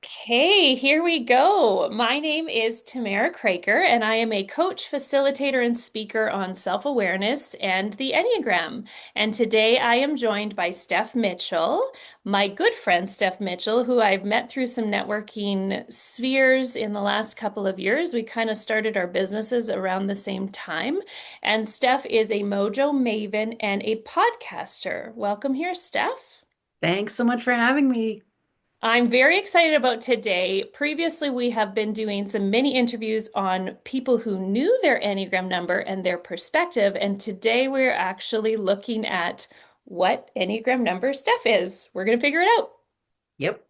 Okay, here we go. My name is Tamara Kraker, and I am a coach, facilitator, and speaker on self-awareness and the Enneagram. And today I am joined by Steph Mitchell, my good friend Steph Mitchell, who I've met through some networking spheres in the last couple of years. We kind of started our businesses around the same time. And Steph is a mojo maven and a podcaster. Welcome here, Steph. Thanks so much for having me. I'm very excited about today. Previously, we have been doing some mini interviews on people who knew their Enneagram number and their perspective. And today we're actually looking at what Enneagram number Steph is. We're going to figure it out. Yep,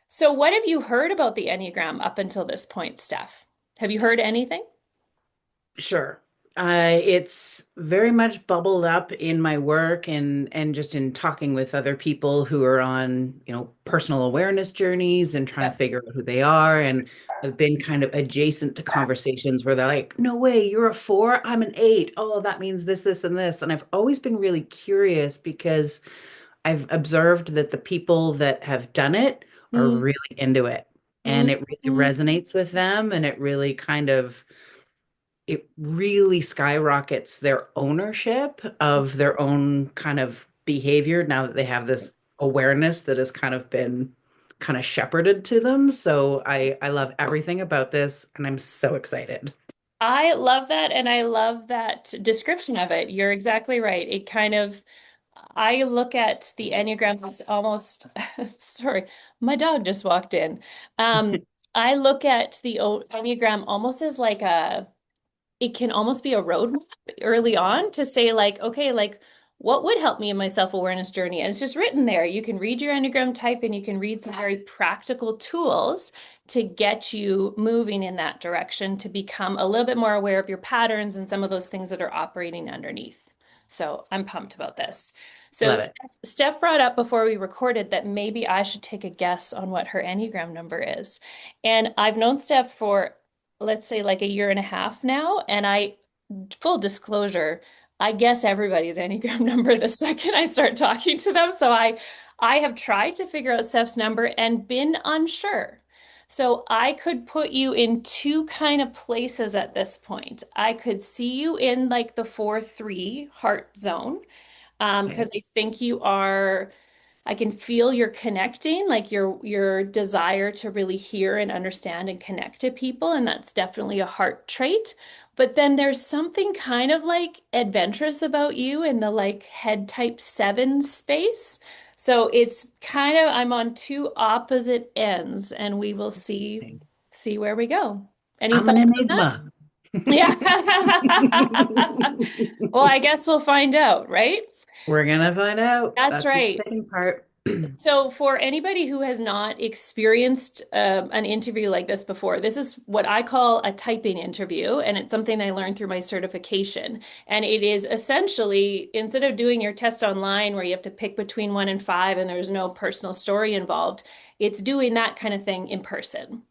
So, what have you heard about the Enneagram up until this point, Steph? Have you heard anything? sure. It's very much bubbled up in my work and just in talking with other people who are on, personal awareness journeys and trying to Yep. figure out who they are. And I've been kind of adjacent to conversations where they're like, "No way, you're a four, I'm an eight. Oh, that means this, this, and this." And I've always been really curious because I've observed that the people that have done it are Mm, really into it. And mm, it really mm. resonates with them, and it really skyrockets their ownership of their own kind of behavior now that they have this awareness that has kind of been kind of shepherded to them. So I love everything about this, and I'm so excited. I love that, and I love that description of it. You're exactly right. It kind of I look at the Enneagram as almost, sorry, my dog just walked in. I look at the Enneagram almost as like it can almost be a roadmap early on to say like, okay, like what would help me in my self-awareness journey? And it's just written there. You can read your Enneagram type and you can read some very practical tools to get you moving in that direction to become a little bit more aware of your patterns and some of those things that are operating underneath. So I'm pumped about this. So Love it. Steph brought up before we recorded that maybe I should take a guess on what her Enneagram number is. And I've known Steph for, let's say, like a year and a half now. And full disclosure, I guess everybody's Enneagram number the second I start talking to them. So I have tried to figure out Steph's number and been unsure. So I could put you in two kind of places at this point. I could see you in like the 4-3 heart zone, because Okay. I think you are, I can feel you're connecting, like your desire to really hear and understand and connect to people, and that's definitely a heart trait. But then there's something kind of like adventurous about you in the like head type 7 space. So it's kind of I'm on two opposite ends, and we will see where we go. Any I'm an thoughts on that? enigma. Yeah. Well, I guess we'll find out, right? We're gonna find out. That's That's the right. second part. So, for anybody who has not experienced an interview like this before, this is what I call a typing interview, and it's something I learned through my certification. And it is essentially, instead of doing your test online where you have to pick between 1 and 5 and there's no personal story involved, it's doing that kind of thing in person,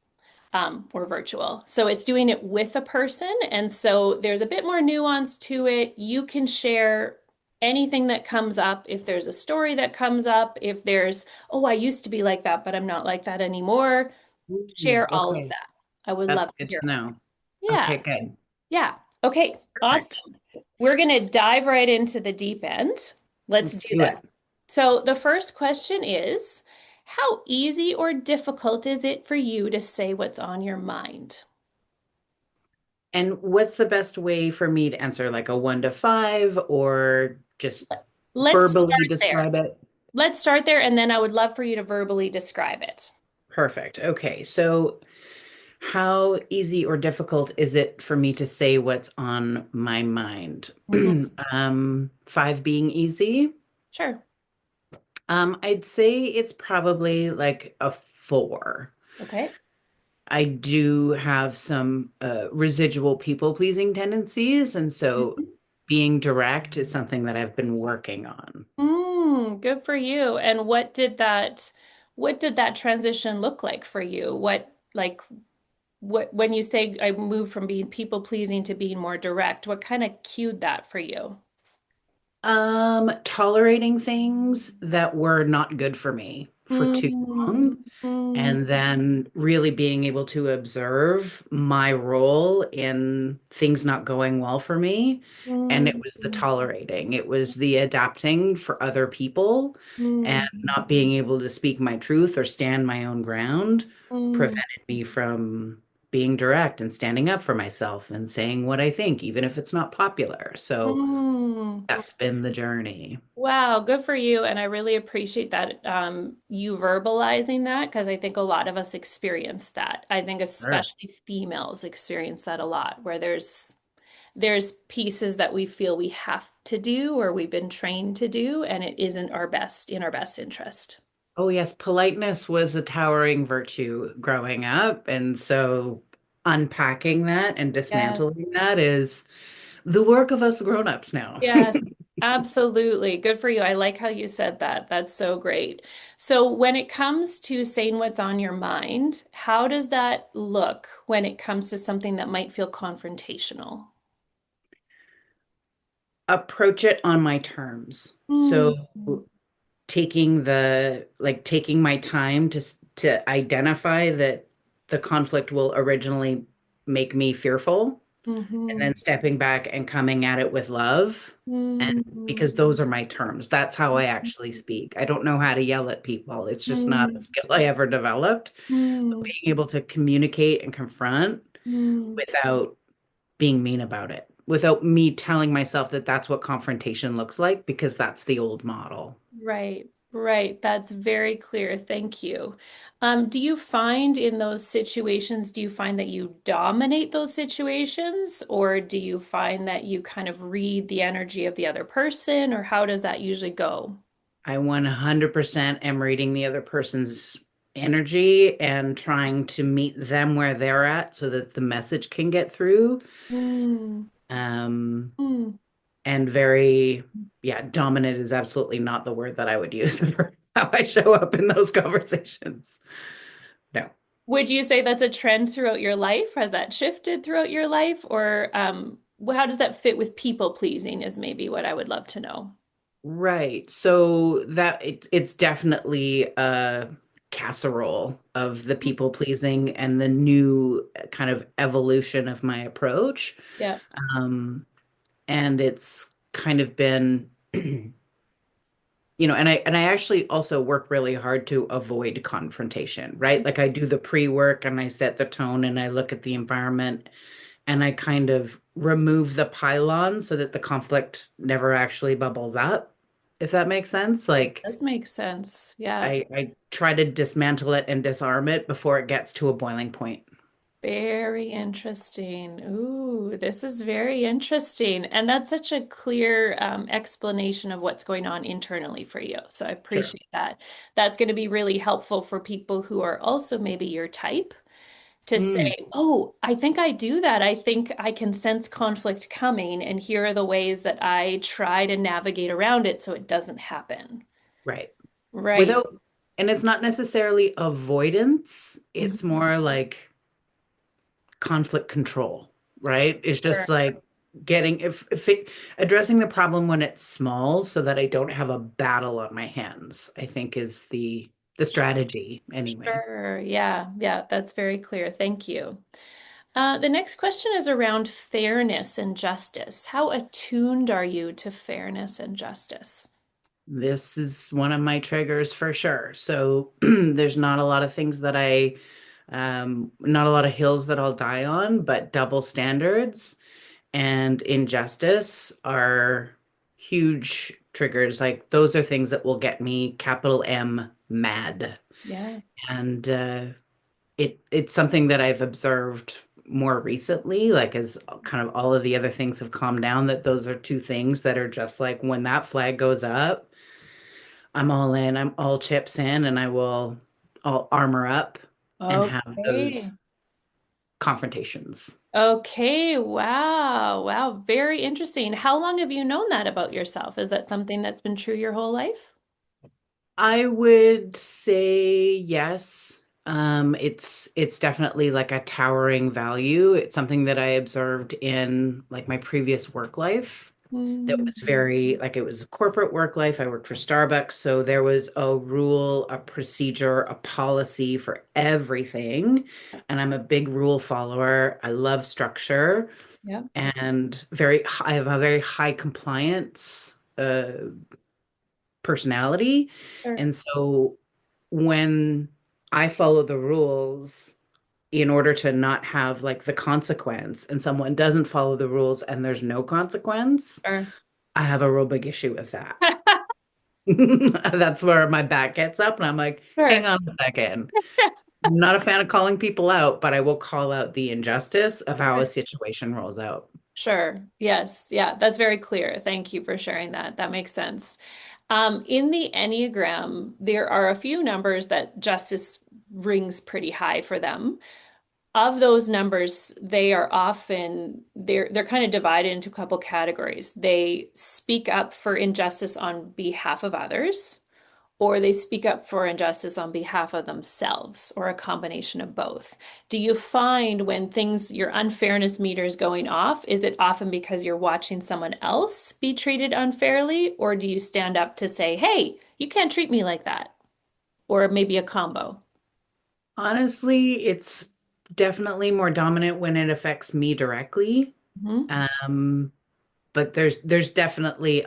or virtual. So it's doing it with a person. And so there's a bit more nuance to it. You can share anything that comes up. If there's a story that comes up, if there's, oh, I used to be like that, but I'm not like that anymore, share all of Okay, that. I would that's love to good hear to know. it. Yeah. Okay, good. Yeah. Okay. Perfect. Awesome. We're going to dive right into the deep end. Let's Let's do do this. it. So, the first question is, how easy or difficult is it for you to say what's on your mind? And what's the best way for me to answer, like a 1 to 5, or just Let's verbally start there. describe it? Let's start there, and then I would love for you to verbally describe it. Perfect. Okay. So, how easy or difficult is it for me to say what's on my mind? Mhm. 5 being easy. Sure. I'd say it's probably like a 4. Okay. I do have some residual people-pleasing tendencies, and so Mhm. being direct is something that I've been working on. Good for you. And what did that transition look like for you? What when you say I moved from being people pleasing to being more direct, what kind of cued that for you? Tolerating things that were not good for me. for too Mm, long, mm, and then really being able to observe my role in things not going well for me. And it mm, was the tolerating, it was the adapting for other people, and mm, not being able to speak my truth or stand my own ground mm, prevented me from being direct and standing up for myself and saying what I think, even if it's not popular. So mm. that's been the journey. Wow, good for you. And I really appreciate that you verbalizing that because I think a lot of us experience that. I think Sure. especially females experience that a lot, where there's pieces that we feel we have to do or we've been trained to do, and it isn't our best in our best interest. Oh, yes, politeness was a towering virtue growing up. And so unpacking that and Yes. dismantling that is the work of us grown-ups now. Yes, absolutely. Good for you. I like how you said that. That's so great. So, when it comes to saying what's on your mind, how does that look when it comes to something that might feel confrontational? Approach it on my terms. So Mm, taking my time to identify that the conflict will originally make me fearful, and mm-hmm, then stepping back and coming at it with love. And mm, because those are my terms, that's how I actually speak. I don't know how to yell at people. It's just not a mm, skill I ever developed. mm, Being able to communicate and confront mm. without being mean about it, without me telling myself that that's what confrontation looks like, because that's the old model. Right, right. That's very clear. Thank you. Do you find in those situations, do you find that you dominate those situations, or do you find that you kind of read the energy of the other person, or how does that usually go? I 100% am reading the other person's energy and trying to meet them where they're at so that the message can get through. Mm, Um, mm. and very, yeah, dominant is absolutely not the word that I would use for how I show up in those conversations. No. Would you say that's a trend throughout your life? Has that shifted throughout your life, or how does that fit with people pleasing is maybe what I would love to know. Right. So it's definitely a casserole of the people pleasing and the new kind of evolution of my approach. Yeah. And it's kind of been, and I actually also work really hard to avoid confrontation, right? Like I do the pre-work and I set the tone and I look at the environment and I kind of remove the pylon so that the conflict never actually bubbles up, if that makes sense. That Like does make sense. Yeah. I try to dismantle it and disarm it before it gets to a boiling point. Very interesting. Ooh, this is very interesting. And that's such a clear explanation of what's going on internally for you. So I Sure. appreciate that. That's going to be really helpful for people who are also maybe your type to say, Mm, oh, I think I do that. I think I can sense conflict coming, and here are the ways that I try to navigate around it so it doesn't happen. right. Right. Without, and it's not necessarily avoidance, it's Mhm. more like conflict control, right? It's just Sure. like getting if it, addressing the problem when it's small so that I don't have a battle on my hands, I think is the strategy anyway. Sure. Yeah. Yeah. That's very clear. Thank you. The next question is around fairness and justice. How attuned are you to fairness and justice? This is one of my triggers for sure. So there's not a lot of things that not a lot of hills that I'll die on, but double standards and injustice are huge triggers. Like those are things that will get me capital M mad. Yeah. And it's something that I've observed more recently, like as kind of all of the other things have calmed down, that those are two things that are just like when that flag goes up, I'm all in, I'm all chips in, and I'll armor up and have Okay. those confrontations. Okay. Wow. Wow. Very interesting. How long have you known that about yourself? Is that something that's been true your whole life? I would say yes. It's definitely like a towering value. It's something that I observed in like my previous work life. that was Mm, very like it was a corporate work life. I worked for Starbucks, so there was a rule, a procedure, a policy for everything. And I'm a big rule follower. I love structure yeah, and I have a very high compliance personality. sure. And so when I follow the rules in order to not have like the consequence, and someone doesn't follow the rules and there's no consequence, Sure. I have a real big issue with that. That's where my back gets up, and I'm like, hang Sure. on a second. I'm not a fan of calling people out, but I will call out the injustice of how a situation rolls out. Sure. Yes. Yeah, that's very clear. Thank you for sharing that. That makes sense. In the Enneagram, there are a few numbers that justice rings pretty high for them. Of those numbers, they are often they're kind of divided into a couple categories. They speak up for injustice on behalf of others, or they speak up for injustice on behalf of themselves, or a combination of both. Do you find when things, your unfairness meter is going off, is it often because you're watching someone else be treated unfairly, or do you stand up to say, hey, you can't treat me like that? Or maybe a combo? Honestly, it's definitely more dominant when it affects me directly. Mhm. Um, but there's definitely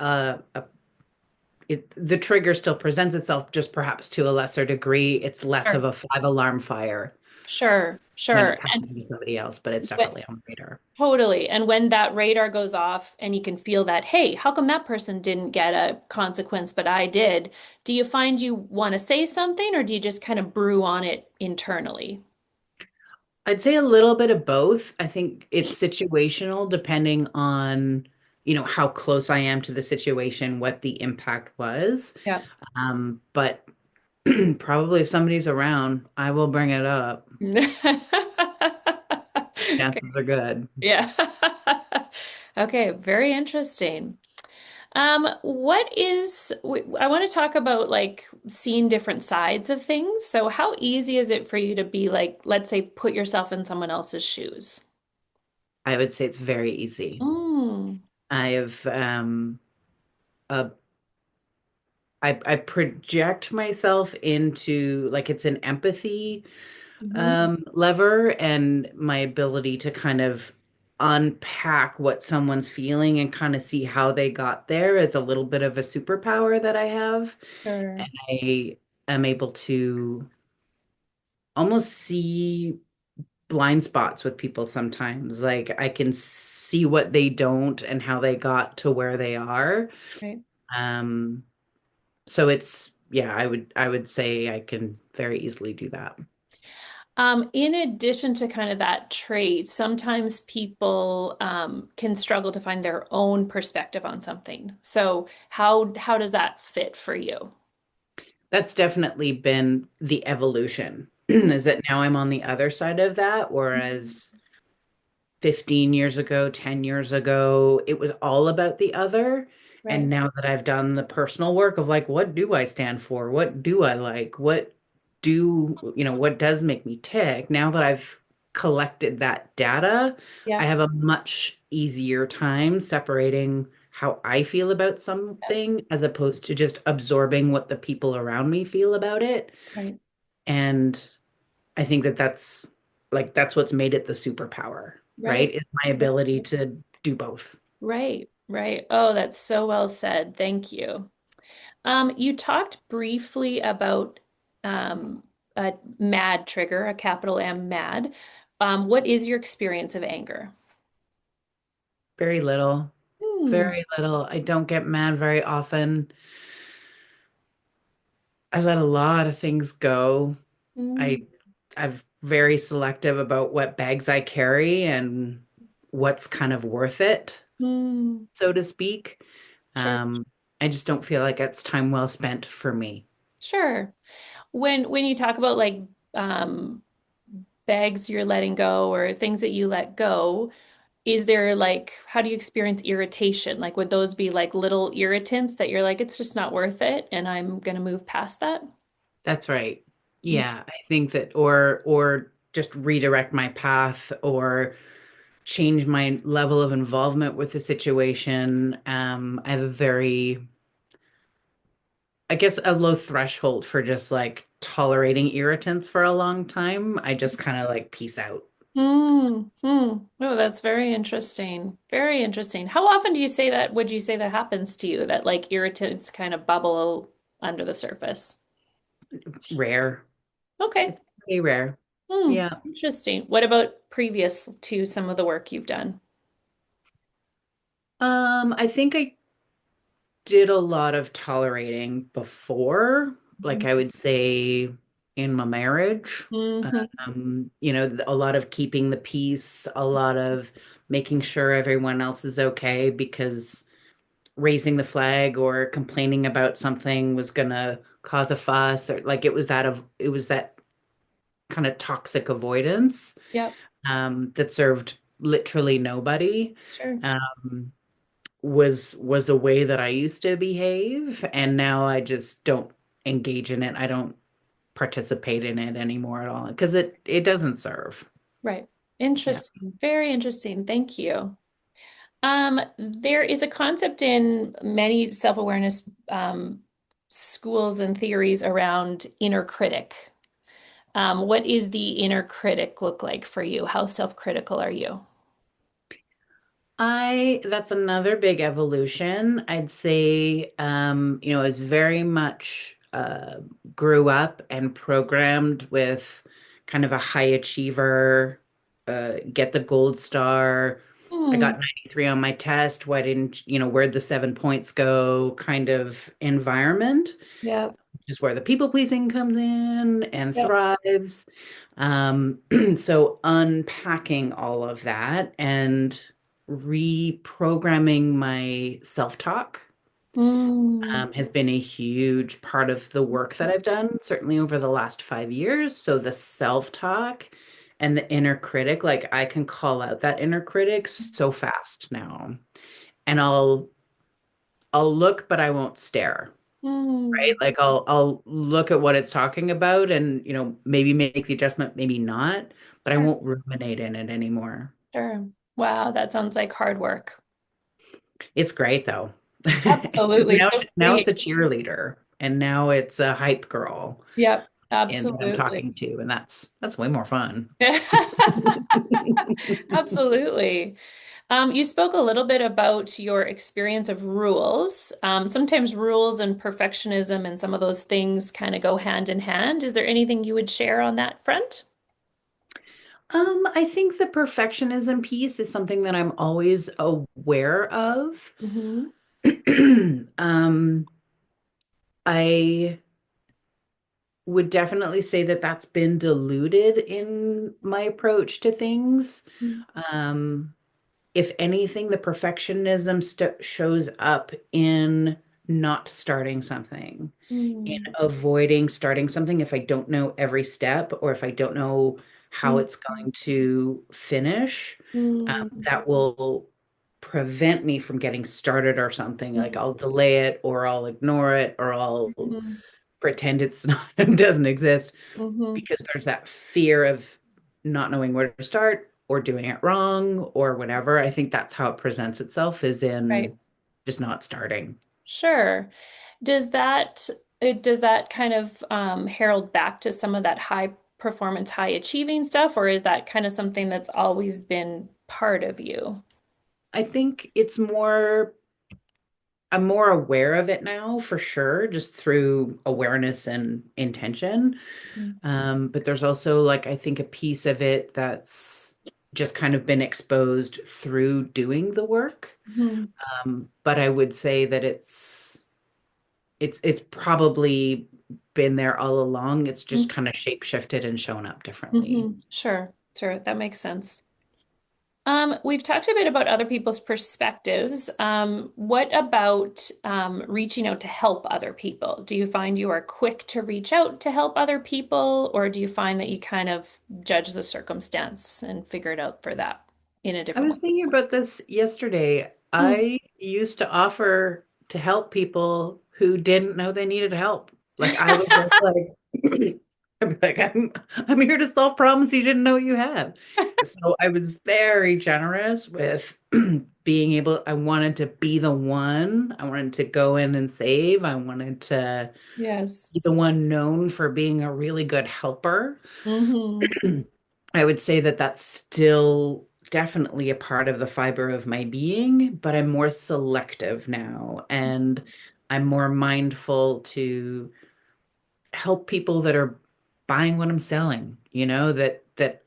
the trigger still presents itself, just perhaps to a lesser degree. It's less of Sure, a five alarm fire sure, when sure. it's happening to somebody else, but it's When, definitely on the radar. totally. And when that radar goes off and you can feel that, hey, how come that person didn't get a consequence, but I did? Do you find you want to say something or do you just kind of brew on it internally? I'd say a little bit of both. I think it's situational depending on, how close I am to the situation, what the impact was. Yeah. But probably if somebody's around, I will bring it up. Okay. Chances are good. Yeah. Okay, very interesting. I want to talk about like seeing different sides of things. So how easy is it for you to be like, let's say, put yourself in someone else's shoes? I would say it's very easy. Mm, I have a I project myself into like it's an empathy hmm, lever and my ability to kind of unpack what someone's feeling and kind of see how they got there is a little bit of a superpower that I have. sure. And I am able to almost see blind spots with people sometimes. Like I can see what they don't and how they got to where they are. Right. Um, so yeah, I would say I can very easily do that. In addition to kind of that trait, sometimes people can struggle to find their own perspective on something. So how does that fit for you? That's definitely been the evolution. Is that now I'm on the other side of that, whereas 15 years ago, 10 years ago, it was all about the other. And Right. now that I've done the personal work of like, what do I stand for? What do I like? What does make me tick? Now that I've collected that data, I Yeah. have a much easier time separating how I feel about Yeah. something as opposed to just absorbing what the people around me feel about it. Right. And I think that that's what's made it the superpower, right? Right. It's my ability to do both. Right. Right. Oh, that's so well said. Thank you. You talked briefly about a mad trigger, a capital M mad. What is your experience of anger? Very little, Hmm. very little. I don't get mad very often. I let a lot of things go. Mm, I I'm very selective about what bags I carry and what's kind of worth it, mm, so to speak. sure. Um, I just don't feel like it's time well spent for me. Sure. When you talk about like um bags you're letting go or things that you let go, is there like how do you experience irritation? Like would those be like little irritants that you're like it's just not worth it and I'm gonna move past that? That's right. Mm, Yeah, I think that or just redirect my path or change my level of involvement with the situation. I have a very, I guess, a low threshold for just like tolerating irritants for a long time. I just kind of like peace out. Hmm. Hmm. Oh, that's very interesting. Very interesting. How often do you say that? Would you say that happens to you, that like irritants kind of bubble under the surface? Rare. Okay. It's pretty rare. Hmm. Yeah. Interesting. What about previous to some of the work you've done? I think I did a lot of tolerating before, like I would say in my marriage. Mm-hmm. A lot of keeping the peace, a lot of making sure everyone else is okay because raising the flag or complaining about something was gonna cause a fuss or like it was that kind of toxic avoidance Yep. that served literally nobody. Sure. Um, was a way that I used to behave, and now I just don't engage in it. I don't participate in it anymore at all because it doesn't serve. Right. Yeah. Interesting. Very interesting. Thank you. There is a concept in many self-awareness schools and theories around inner critic. What is the inner critic look like for you? How self-critical are you? I That's another big evolution. I'd say I was very much grew up and programmed with kind of a high achiever, get the gold star. I Hmm. got 93 on my test. Why didn't, where'd the 7 points go kind of environment, Yep. which is where the people pleasing comes in and Yep. thrives. Um, so unpacking all of that and reprogramming my self-talk Mm. has been a huge part of the work that I've done, certainly over the last 5 years. So the self-talk and the inner critic, like I can call out that inner critic so fast now. And I'll look, but I won't stare. Right? Mm. Like I'll look at what it's talking about and maybe make the adjustment, maybe not, but I Sure. won't ruminate in it anymore. Sure. Wow, that sounds like hard work. It's great though. Absolutely. So Now freeing. it's a cheerleader and now it's a hype girl Yep. and that I'm Absolutely. talking to, and that's way more fun. Absolutely. You spoke a little bit about your experience of rules. Sometimes rules and perfectionism and some of those things kind of go hand in hand. Is there anything you would share on that front? I think the perfectionism piece is something that I'm always aware of. Hmm. Um, I would definitely say that that's been diluted in my approach to things. Um, if anything, the perfectionism shows up in not starting something, in Mm-hmm. avoiding starting something if I don't know every step or if I don't know how it's going to finish. That will prevent me from getting started or something. Like I'll delay it or I'll ignore it or I'll pretend it's not, it doesn't exist Hmm. because there's that fear of not knowing where to start or doing it wrong or whatever. I think that's how it presents itself is Right. in just not starting. Sure. Does that kind of herald back to some of that high performance, high achieving stuff, or is that kind of something that's always been part of you? I think it's more, I'm more aware of it now for sure, just through awareness and intention. But there's also like, I think a piece of it that's just kind of been exposed through doing the work. Mm-hmm. But I would say that it's probably been there all along. It's just kind of shape shifted and shown up differently. Mm-hmm. Sure, sure, that makes sense. We've talked a bit about other people's perspectives. What about reaching out to help other people? Do you find you are quick to reach out to help other people, or do you find that you kind of judge the circumstance and figure it out for that in a I different was thinking about this yesterday. way? I used to offer to help people who didn't know they needed help. Like I was just like I'd be like, I'm here to solve problems you didn't know you had. So I was very generous with being able, I wanted to be the one. I wanted to go in and save. I wanted to Yes. be the one known for being a really good helper. Hmm. I would say that that's still definitely a part of the fiber of my being, but I'm more selective now and I'm more mindful to help people that are buying what I'm selling, that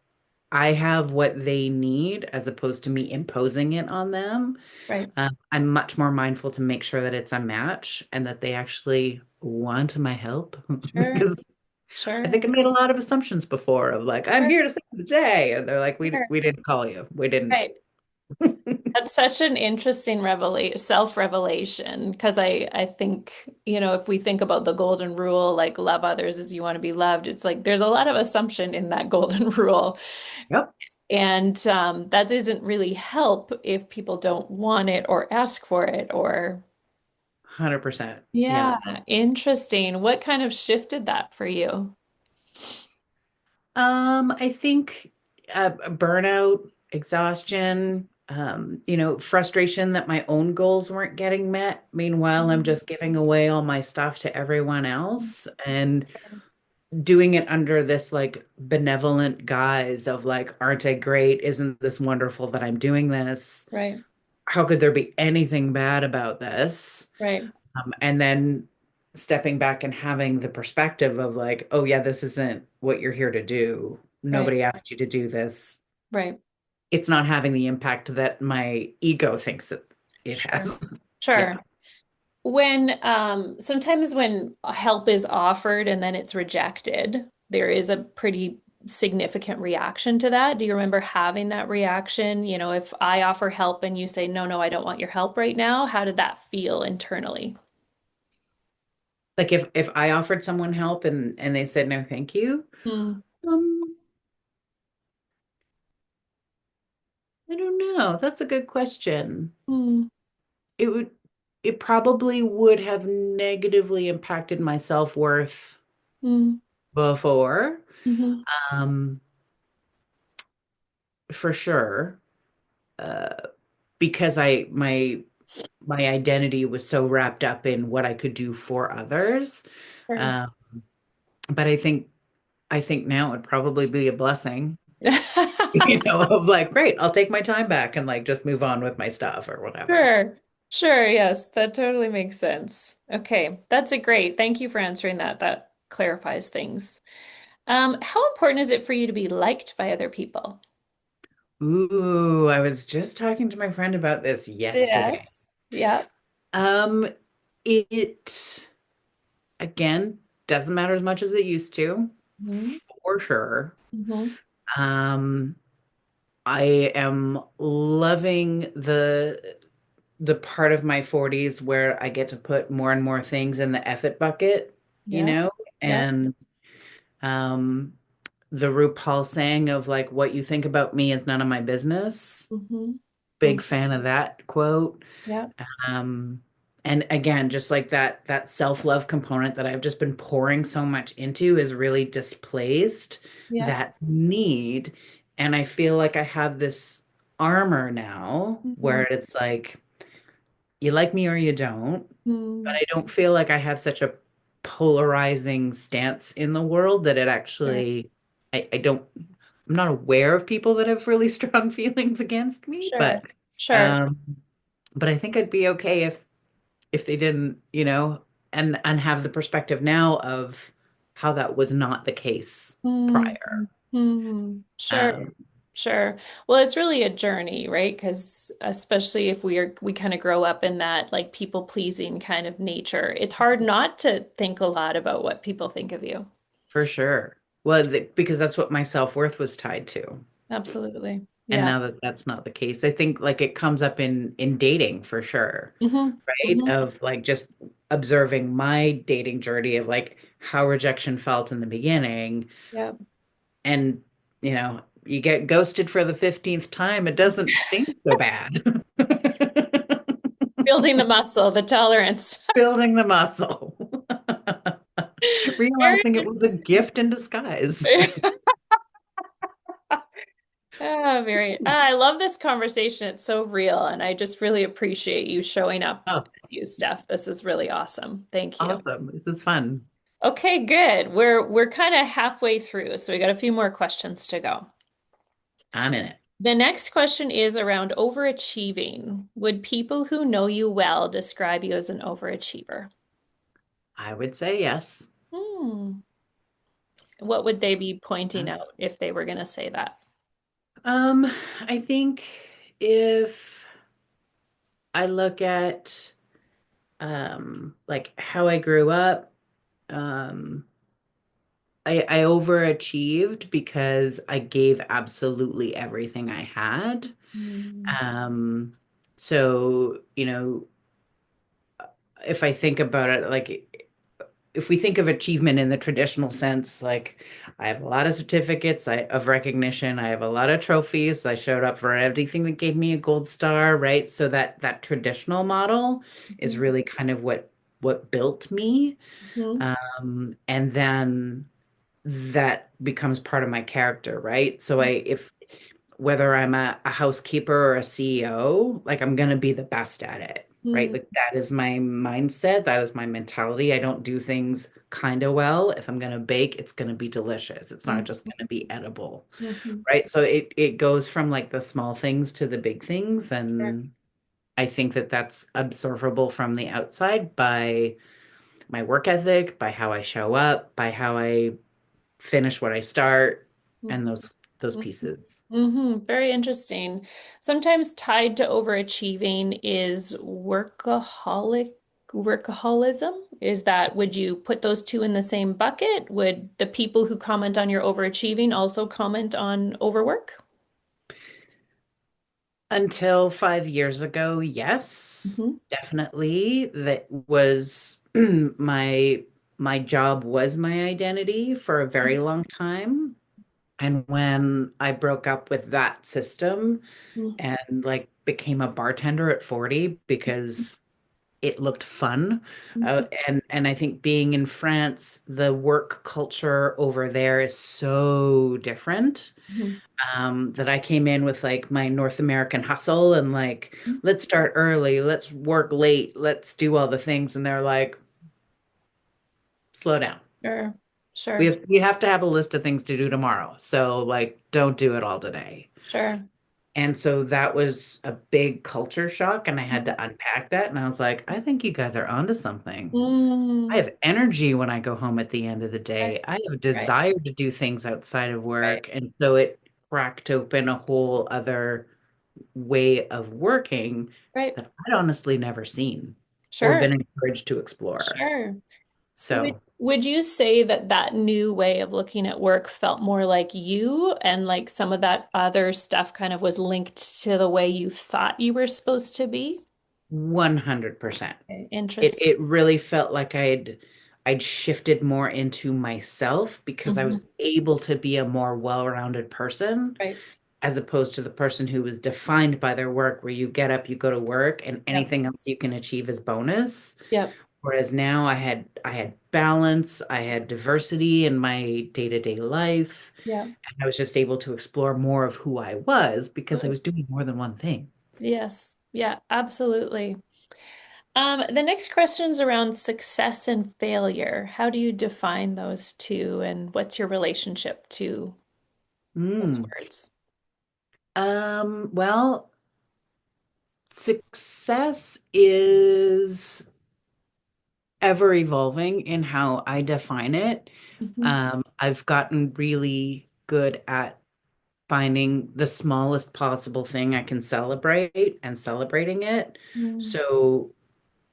I have what they need as opposed to me imposing it on them. Right. I'm much more mindful to make sure that it's a match and that they actually want my help Sure. because I Sure. think I made a lot of assumptions before of like, I'm Sure. here to save the day. And they're like, Sure. we didn't call you. We didn't. Right. That's such an interesting revelation, self-revelation, because I think, if we think about the golden rule, like love others as you want to be loved, it's like there's a lot of assumption in that golden rule. Yep. And that doesn't really help if people don't want it or ask for it or 100%. Yeah. yeah, interesting. What kind of shifted that for you? I think burnout, exhaustion, frustration that my own goals weren't getting met. Meanwhile, I'm Mhm. just giving away all my stuff to everyone else and doing it under this like benevolent guise of like, aren't I great? Isn't this wonderful that I'm doing this? Right, How could there be anything bad about this? right, And then stepping back and having the perspective of like, oh yeah, this isn't what you're here to do. right, Nobody asked you to do this. right. It's not having the impact that my ego thinks it Sure. has. Yeah, Sure. When sometimes when help is offered and then it's rejected, there is a pretty significant reaction to that. Do you remember having that reaction? If I offer help and you say, no, no, I don't want your help right now, how did that feel internally? like if I offered someone help and they said no, thank you. Hmm. Um, I don't know. That's a good question. Hmm. It would, it probably would have negatively impacted my self-worth Hmm. before, Hmm. um, for sure. Uh, because my identity was so wrapped up in what I could do for others. Sure. Um, but I think now it'd probably be a blessing, of like, great, I'll take my time back and like just move on with my stuff or whatever. Sure. Sure. Yes, that totally makes sense. Okay, that's a great. Thank you for answering that. That clarifies things. How important is it for you to be liked by other people? Ooh, I was just talking to my friend about this yesterday. Yes. Yeah. Um, it again doesn't matter as much as it used to, Hmm. for sure. Hmm. Um, I am loving the part of my 40s where I get to put more and more things in the effort bucket, Yeah. Yeah. and um the RuPaul saying of like what you think about me is none of my business. Hmm. Big fan of that quote. Yeah. Um and again, just like that self-love component that I've just been pouring so much into is really displaced Yeah. that need. And I feel like I have this armor now where Hmm. it's like you like me or you don't. But Hmm. I don't feel like I have such a polarizing stance in the world that it Sure. actually, I don't, I'm not aware of people that have really strong feelings against me, Sure. Sure. um, but I think I'd be okay if they didn't, and have the perspective now of how that was not the case Hmm. prior. Hmm. Sure. Um, Sure. Well, it's really a journey, right? Because especially if we kind of grow up in that like people pleasing kind of nature, it's hard not to think a lot about what people think of you. for sure. Well, because that's what my self-worth was tied to. Absolutely. And Yeah. now that that's not the case, I think like it comes up in dating for sure, Hmm. right? Hmm. Of like just observing my dating journey of like how rejection felt in the beginning. Yeah. And, you get ghosted for the 15th time, it doesn't stink so bad. Building the muscle, the tolerance. Building the muscle. Very Realizing it was a interesting. gift in disguise. Very, very. I love this conversation. It's so real, and I just really appreciate you showing up Oh, with you, Steph. This is really awesome. Thank you. awesome. This is fun. Okay, good. We're kind of halfway through, so we got a few more questions to go. I'm in it. The next question is around overachieving. Would people who know you well describe you as an overachiever? I would say yes. Hmm. What would they be pointing Uh, out if they were going to say that? Um, I think if I look at like how I grew up, um, I overachieved because I gave absolutely everything I had. Mm, Um, so, if I think about it, like if we think of achievement in the traditional sense, like I have a lot of certificates of recognition, I have a lot of trophies. I showed up for everything that gave me a gold star, right? So that traditional model is mhm, really kind of what built me. mhm, And then that becomes part of my character, right? So if whether I'm a housekeeper or a CEO, like I'm gonna be the best at it, right? mhm, Like that is my mindset, that is my mentality. I don't do things kind of well. If I'm gonna bake, it's gonna be delicious. It's not just mhm, gonna be edible, mhm. right? So it goes from like the small things to the big things, Sure. and I think that that's observable from the outside by my work ethic, by how I show up, by how I finish what I start, Mhm, and those mhm, pieces. mhm. Very interesting. Sometimes tied to overachieving is workaholism. Is that, would you put those two in the same bucket? Would the people who comment on your overachieving also comment on overwork? Until 5 years ago, yes, Hmm. definitely. That was my job was my identity for a very long time. And when I broke up with that system and like became a bartender at 40 because it looked fun. And I think being in France, the work culture over there is so different, that I came in with like my North American hustle and like, let's start early, let's work late, let's do all the things. And they're like, slow down. Sure, We sure, have to have a list of things to do tomorrow. So like, don't do it all today. sure. And so that was a big culture shock, and I had to unpack that. And I was like, I think you guys are onto something. I Mm, have energy when I go home at the end of the right, day. I have right, desire to do things outside of right, work. And so it cracked open a whole other way of working right. that I'd honestly never seen or Sure, been encouraged to explore. sure. So Would you say that that new way of looking at work felt more like you and like some of that other stuff kind of was linked to the way you thought you were supposed to be? 100%. Okay, It interesting. it really felt like I'd shifted more into myself because I was Mhm. able to be a more well-rounded person Right. as opposed to the person who was defined by their work, where you get up, you go to work, and Yep. anything else you can achieve is bonus. Yep. Whereas now I had balance, I had diversity in my day-to-day life, Yep. and I was just able to explore more of who I was because I Absolutely. was doing more than one thing. Yes. Yeah, absolutely. The next question is around success and failure. How do you define those two, and what's your relationship to those Mm. words? Well, success is ever evolving in how I define it. Hmm. I've gotten really good at finding the smallest possible thing I can celebrate and celebrating it. Mm-hmm. So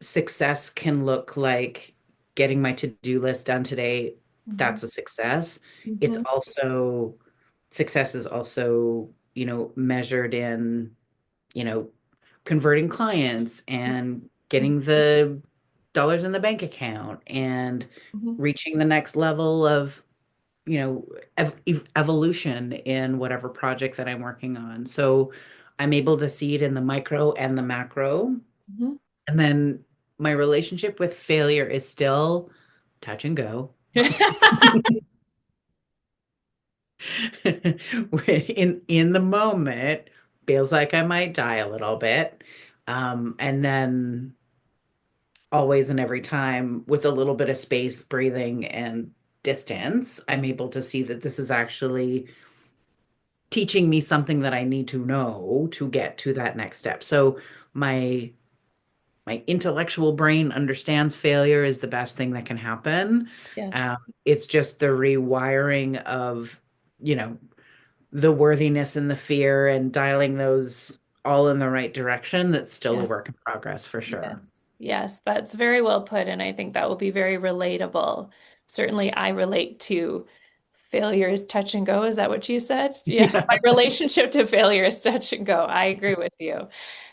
success can look like getting my to-do list done today. That's a success. It's Hmm. also success is also, measured in, you know, converting clients and getting the dollars in the bank account and Hmm. reaching the next level of, evolution in whatever project that I'm working on. So I'm able to see it in the micro and the macro. Hmm. And then my relationship with failure is still touch and go. In the moment, feels like I might die a little bit. And then always and every time with a little bit of space, breathing, and distance, I'm able to see that this is actually teaching me something that I need to know to get to that next step. So my my intellectual brain understands failure is the best thing that can happen. Yes. Um, it's just the rewiring of, you know, the worthiness and the fear and dialing those all in the right direction. That's still a Yeah. work in progress for sure. Yes. Yes, that's very well put. And I think that will be very relatable. Certainly, I relate to failure is touch and go. Is that what you said? Yeah. My Yeah. relationship to failure is touch and go. I agree with you.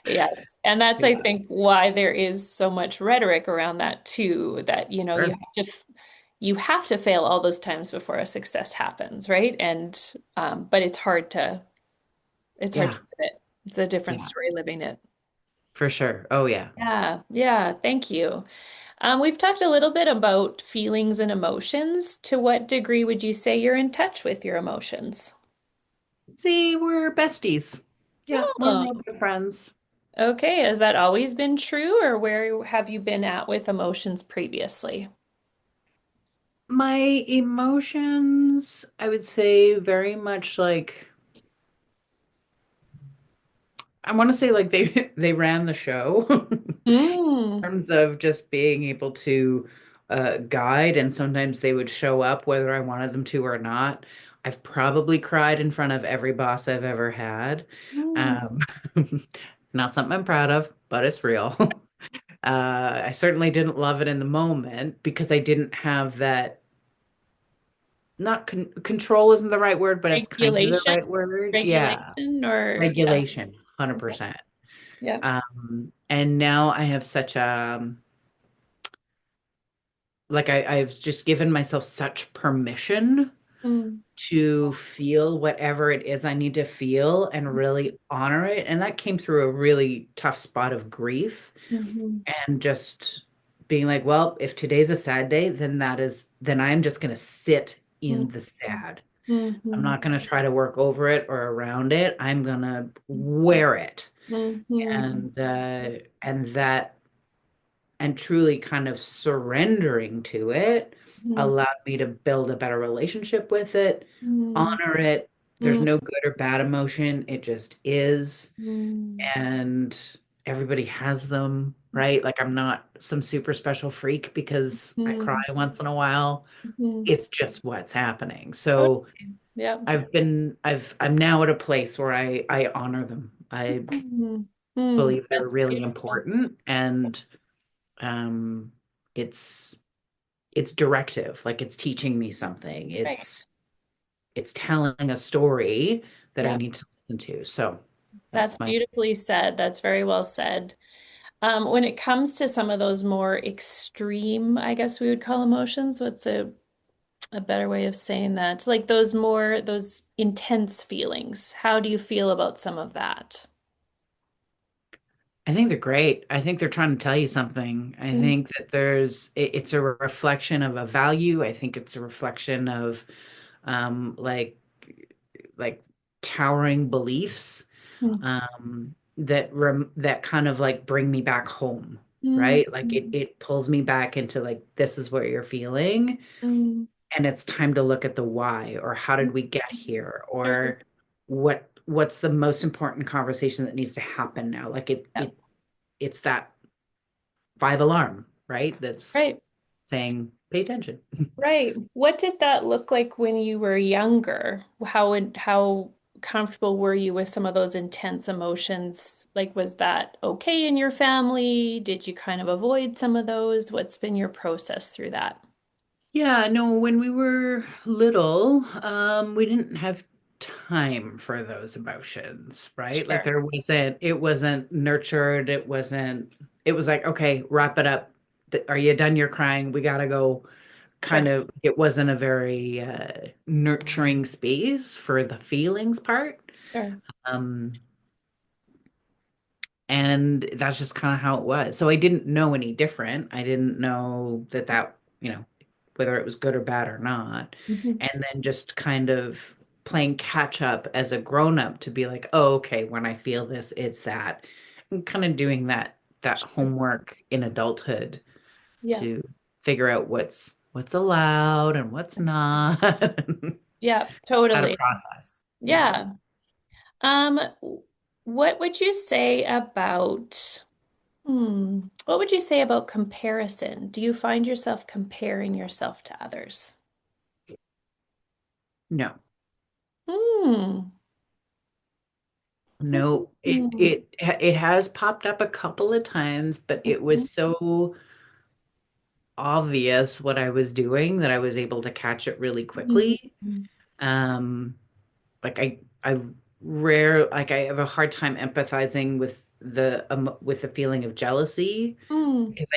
Yes. And that's, I Yeah. think, why there is so much rhetoric around that too, that, you Sure. you have to fail all those times before a success happens, right? And but it's hard to Yeah. live it. It's a different Yeah. story living it. For sure. Oh yeah. Yeah, yeah, thank you. We've talked a little bit about feelings and emotions. To what degree would you say you're in touch with your emotions? See, we're besties. Yeah, we're Oh, real good friends. okay. Has that always been true, or where have you been at with emotions previously? My emotions, I would say very much like I want to say like they they ran the show in Mm. terms of just being able to guide, and sometimes they would show up whether I wanted them to or not. I've probably cried in front of every boss I've ever had. Mm. Um, not something I'm proud of, but it's real. I certainly didn't love it in the moment because I didn't have that, not control isn't the right word, but it's kind of the Regulation? right word. Yeah, Regulation or yeah. regulation, Okay. 100%. Yeah. And now I have such a, like I've just given myself such permission Mm. to feel whatever it is I need to feel and really honor it. And that came through a really tough spot of grief Mm-hmm. and just being like, well, if today's a sad day, then I'm just going to sit in the sad. I'm Mm-hmm. not going to try to work over it or around it. I'm going to wear it. Mm-hmm. And that and truly kind of surrendering to it allowed me to build a better relationship with it, Mm-hmm. honor it. There's no good or bad emotion. It just is. Mm-hmm. And everybody has them, right? Like I'm not some super special freak because I cry Mm-hmm. once in a while. Mm-hmm. It's just what's happening. Okay. So Yeah. I'm now at a place where I honor them. I Mm-hmm. Mm, believe they're that's really beautiful. important, and um it's it's directive, like it's teaching me something. Right. It's telling a story that I Yeah. need to listen to. So That's that's my beautifully said. That's very well said. When it comes to some of those more extreme, I guess we would call emotions, what's a better way of saying that? Like those intense feelings. How do you feel about some of that? I think they're great. I think they're trying to tell you something. I Mm, think that it's a reflection of a value. I think it's a reflection of um like like towering beliefs mm, that kind of like bring me back home, mm, right? Like it pulls me back into like this is what you're feeling, mm, and it's time to look at the why, or how did we get here, sure. or what's the most important conversation that needs to happen now. Like Yeah. it's that five alarm, right? That's Right. saying pay attention. Right. What did that look like when you were younger? How comfortable were you with some of those intense emotions? Like, was that okay in your family? Did you kind of avoid some of those? What's been your process through that? Yeah, no, when we were little, we didn't have time for those emotions, right? Like Sure. it wasn't nurtured. It was like, okay, wrap it up. Are you done? You're crying. We gotta go. Kind Sure. of, it wasn't a very nurturing space for the feelings part. Sure. Um, and that's just kind of how it was. So I didn't know any different. I didn't know that, whether it was good or bad or not. Mhm. And then just kind of playing catch up as a grown up to be like, oh, okay, when I feel this, it's that. And kind of doing that Sure. homework in adulthood Yeah. to figure out what's allowed and what's not, Yeah, how to totally. process. Yeah. Yeah. Um, what would you say about what would you say about comparison? Do you find yourself comparing yourself to others? No. Hmm. No, Hmm. it has popped up a couple of times, but it Mhm. was so obvious what I was doing that I was able to catch it really quickly. Mhm. Um, like I have a hard time empathizing with the feeling of jealousy Hmm. because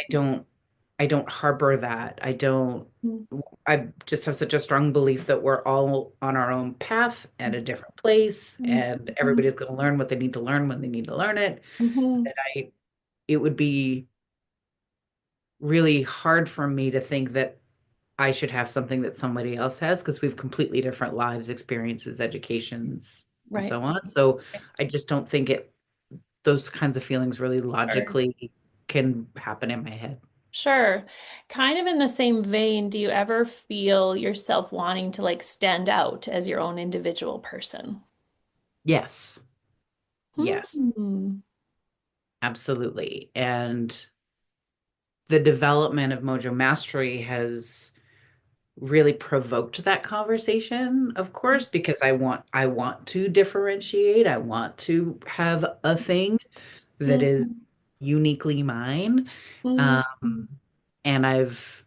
I don't harbor that. I just have such a strong belief that we're all on our own path at a different place and Mhm. everybody's going to learn what they need to learn when they need to learn it. Mhm. That I it would be really hard for me to think that I should have something that somebody else has because we have completely different lives, experiences, educations, and Right. so on. So I just don't think those kinds of feelings really Sure. logically can happen in my head. Sure. Kind of in the same vein, do you ever feel yourself wanting to like stand out as your own individual person? Yes. Yes, Hmm. absolutely. And the development of Mojo Mastery has really provoked that conversation, of course, because I want to differentiate. I want to have a thing that is Mhm. uniquely mine. Mhm. And I've,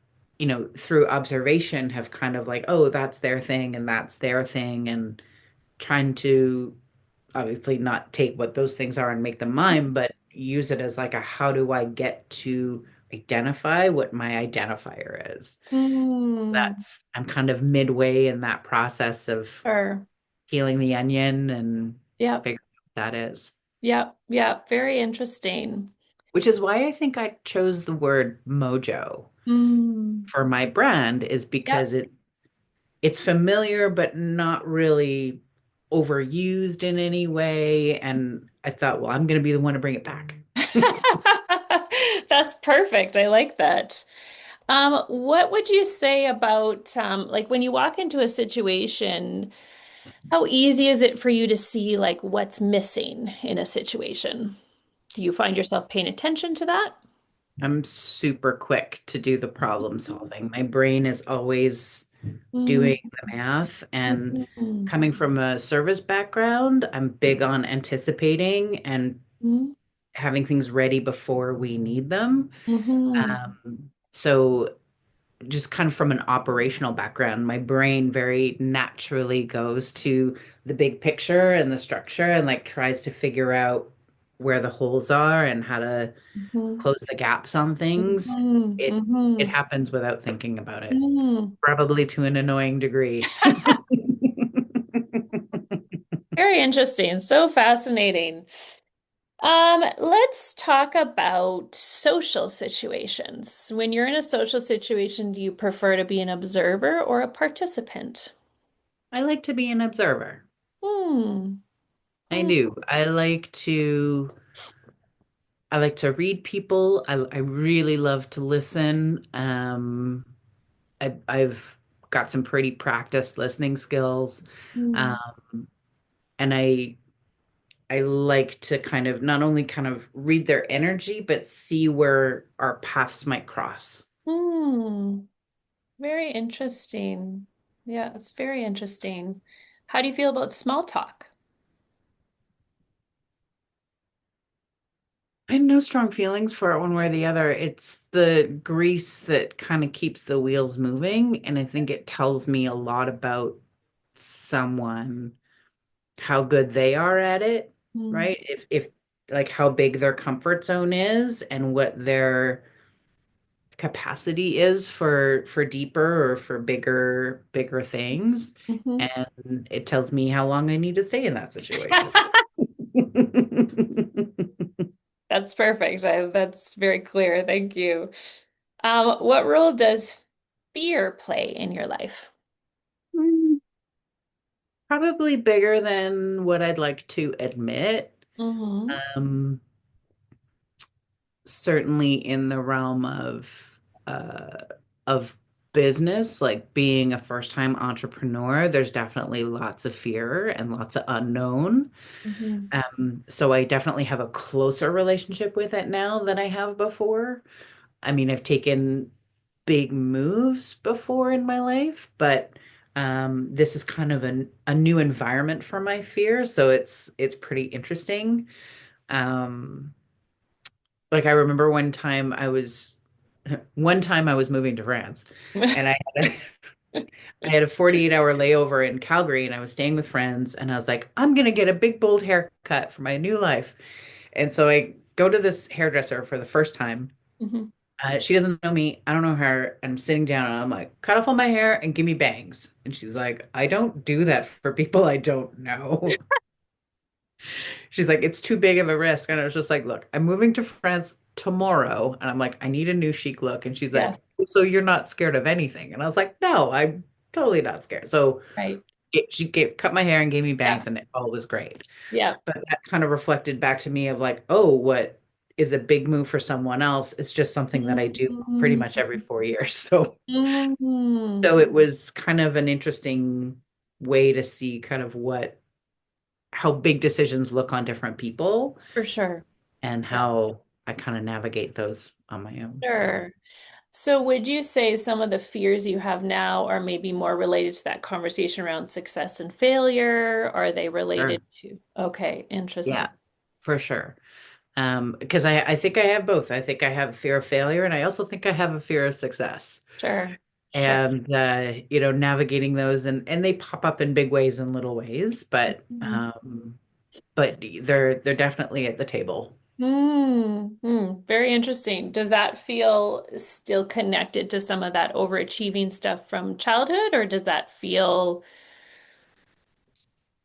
through observation have kind of like, oh, that's their thing and that's their thing, and trying to obviously not take what those things are and make them mine, but use it as like a how do I get to identify what my identifier is. Hmm. I'm kind of midway in that process of Sure. peeling the onion and Yep. figuring out what that is. Yep. Yep. Very interesting. Which is why I think I chose the word mojo Mm. for my brand is Yep. because it's familiar but not really overused in any way. And I thought, well, I'm going to be the one to bring it back. That's perfect. I like that. What would you say about like when you walk into a situation, how easy is it for you to see like what's missing in a situation? Do you find yourself paying attention to that? I'm super quick to do the problem solving. My brain is always Mm, doing the math. And mm, coming from a service background, I'm big on anticipating and mm, having things ready before we need them. mhm, So just kind of from an operational background, my brain very naturally goes to the big picture and the structure and like tries to figure out where the holes are and how to mhm, close the gaps on things. mhm, It mhm, happens without thinking about it, mhm. probably to an annoying degree. Very interesting. So fascinating. Let's talk about social situations. When you're in a social situation, do you prefer to be an observer or a participant? I like to be an observer. Hmm. I Hmm. do. I like to read people. I really love to listen. I've got some pretty practiced listening skills. Hmm. Um, and I like to kind of not only kind of read their energy, but see where our paths might cross. Hmm. Very interesting. Yeah, it's very interesting. How do you feel about small talk? I have no strong feelings for it one way or the other. It's the grease that kind of keeps the wheels moving, and I think it tells me a lot about someone, how good they are at it, Hmm. right? If like how big their comfort zone is and what their capacity is for deeper or for bigger things. Hmm. And it tells me how long I need to stay in that situation. That's perfect. That's very clear. Thank you. What role does fear play in your life? Mm, Probably bigger than what I'd like to admit. Mm-hmm. Um, Certainly in the realm uh of business, like being a first-time entrepreneur, there's definitely lots of fear and lots of unknown. Mm-hmm. So I definitely have a closer relationship with it now than I have before. I mean, I've taken big moves before in my life, but this is kind of a new environment for my fear, so it's pretty interesting. Um, like I remember one time I was moving to France, and I had a 48-hour layover in Calgary, and I was staying with friends, and I was like, I'm gonna get a big bold haircut for my new life. And so I go to this hairdresser for the first time. Mm-hmm. She doesn't know me. I don't know her. And I'm sitting down and I'm like, cut off all my hair and give me bangs. And she's like, I don't do that for people I don't know. She's like, it's too big of a risk. And I was just like, look, I'm moving to France tomorrow. And I'm like, I need a new chic look. And she's Yeah, like, so you're not scared of anything? And I was like, no, I'm totally not scared. So right. cut my hair and gave me Yeah, bangs and it all was great. yeah. But that kind of reflected back to me of like, oh, what is a big move for someone else is just something that I do pretty Mm-hmm. much every 4 years. So Mm-hmm. so it was kind of an interesting way to see kind of how big decisions look on different people For sure. and Yeah, how I kind of navigate those on my own. So sure. So would you say some of the fears you have now are maybe more related to that conversation around success and failure? Are they related sure. to? Okay, interesting. Yeah, for sure. Because I think I have both. I think I have a fear of failure and I also think I have a fear of success. Sure. Sure. And navigating those and they pop up in big ways and little ways, Mhm. but they're definitely at the table. Very interesting. Does that feel still connected to some of that overachieving stuff from childhood, or does that feel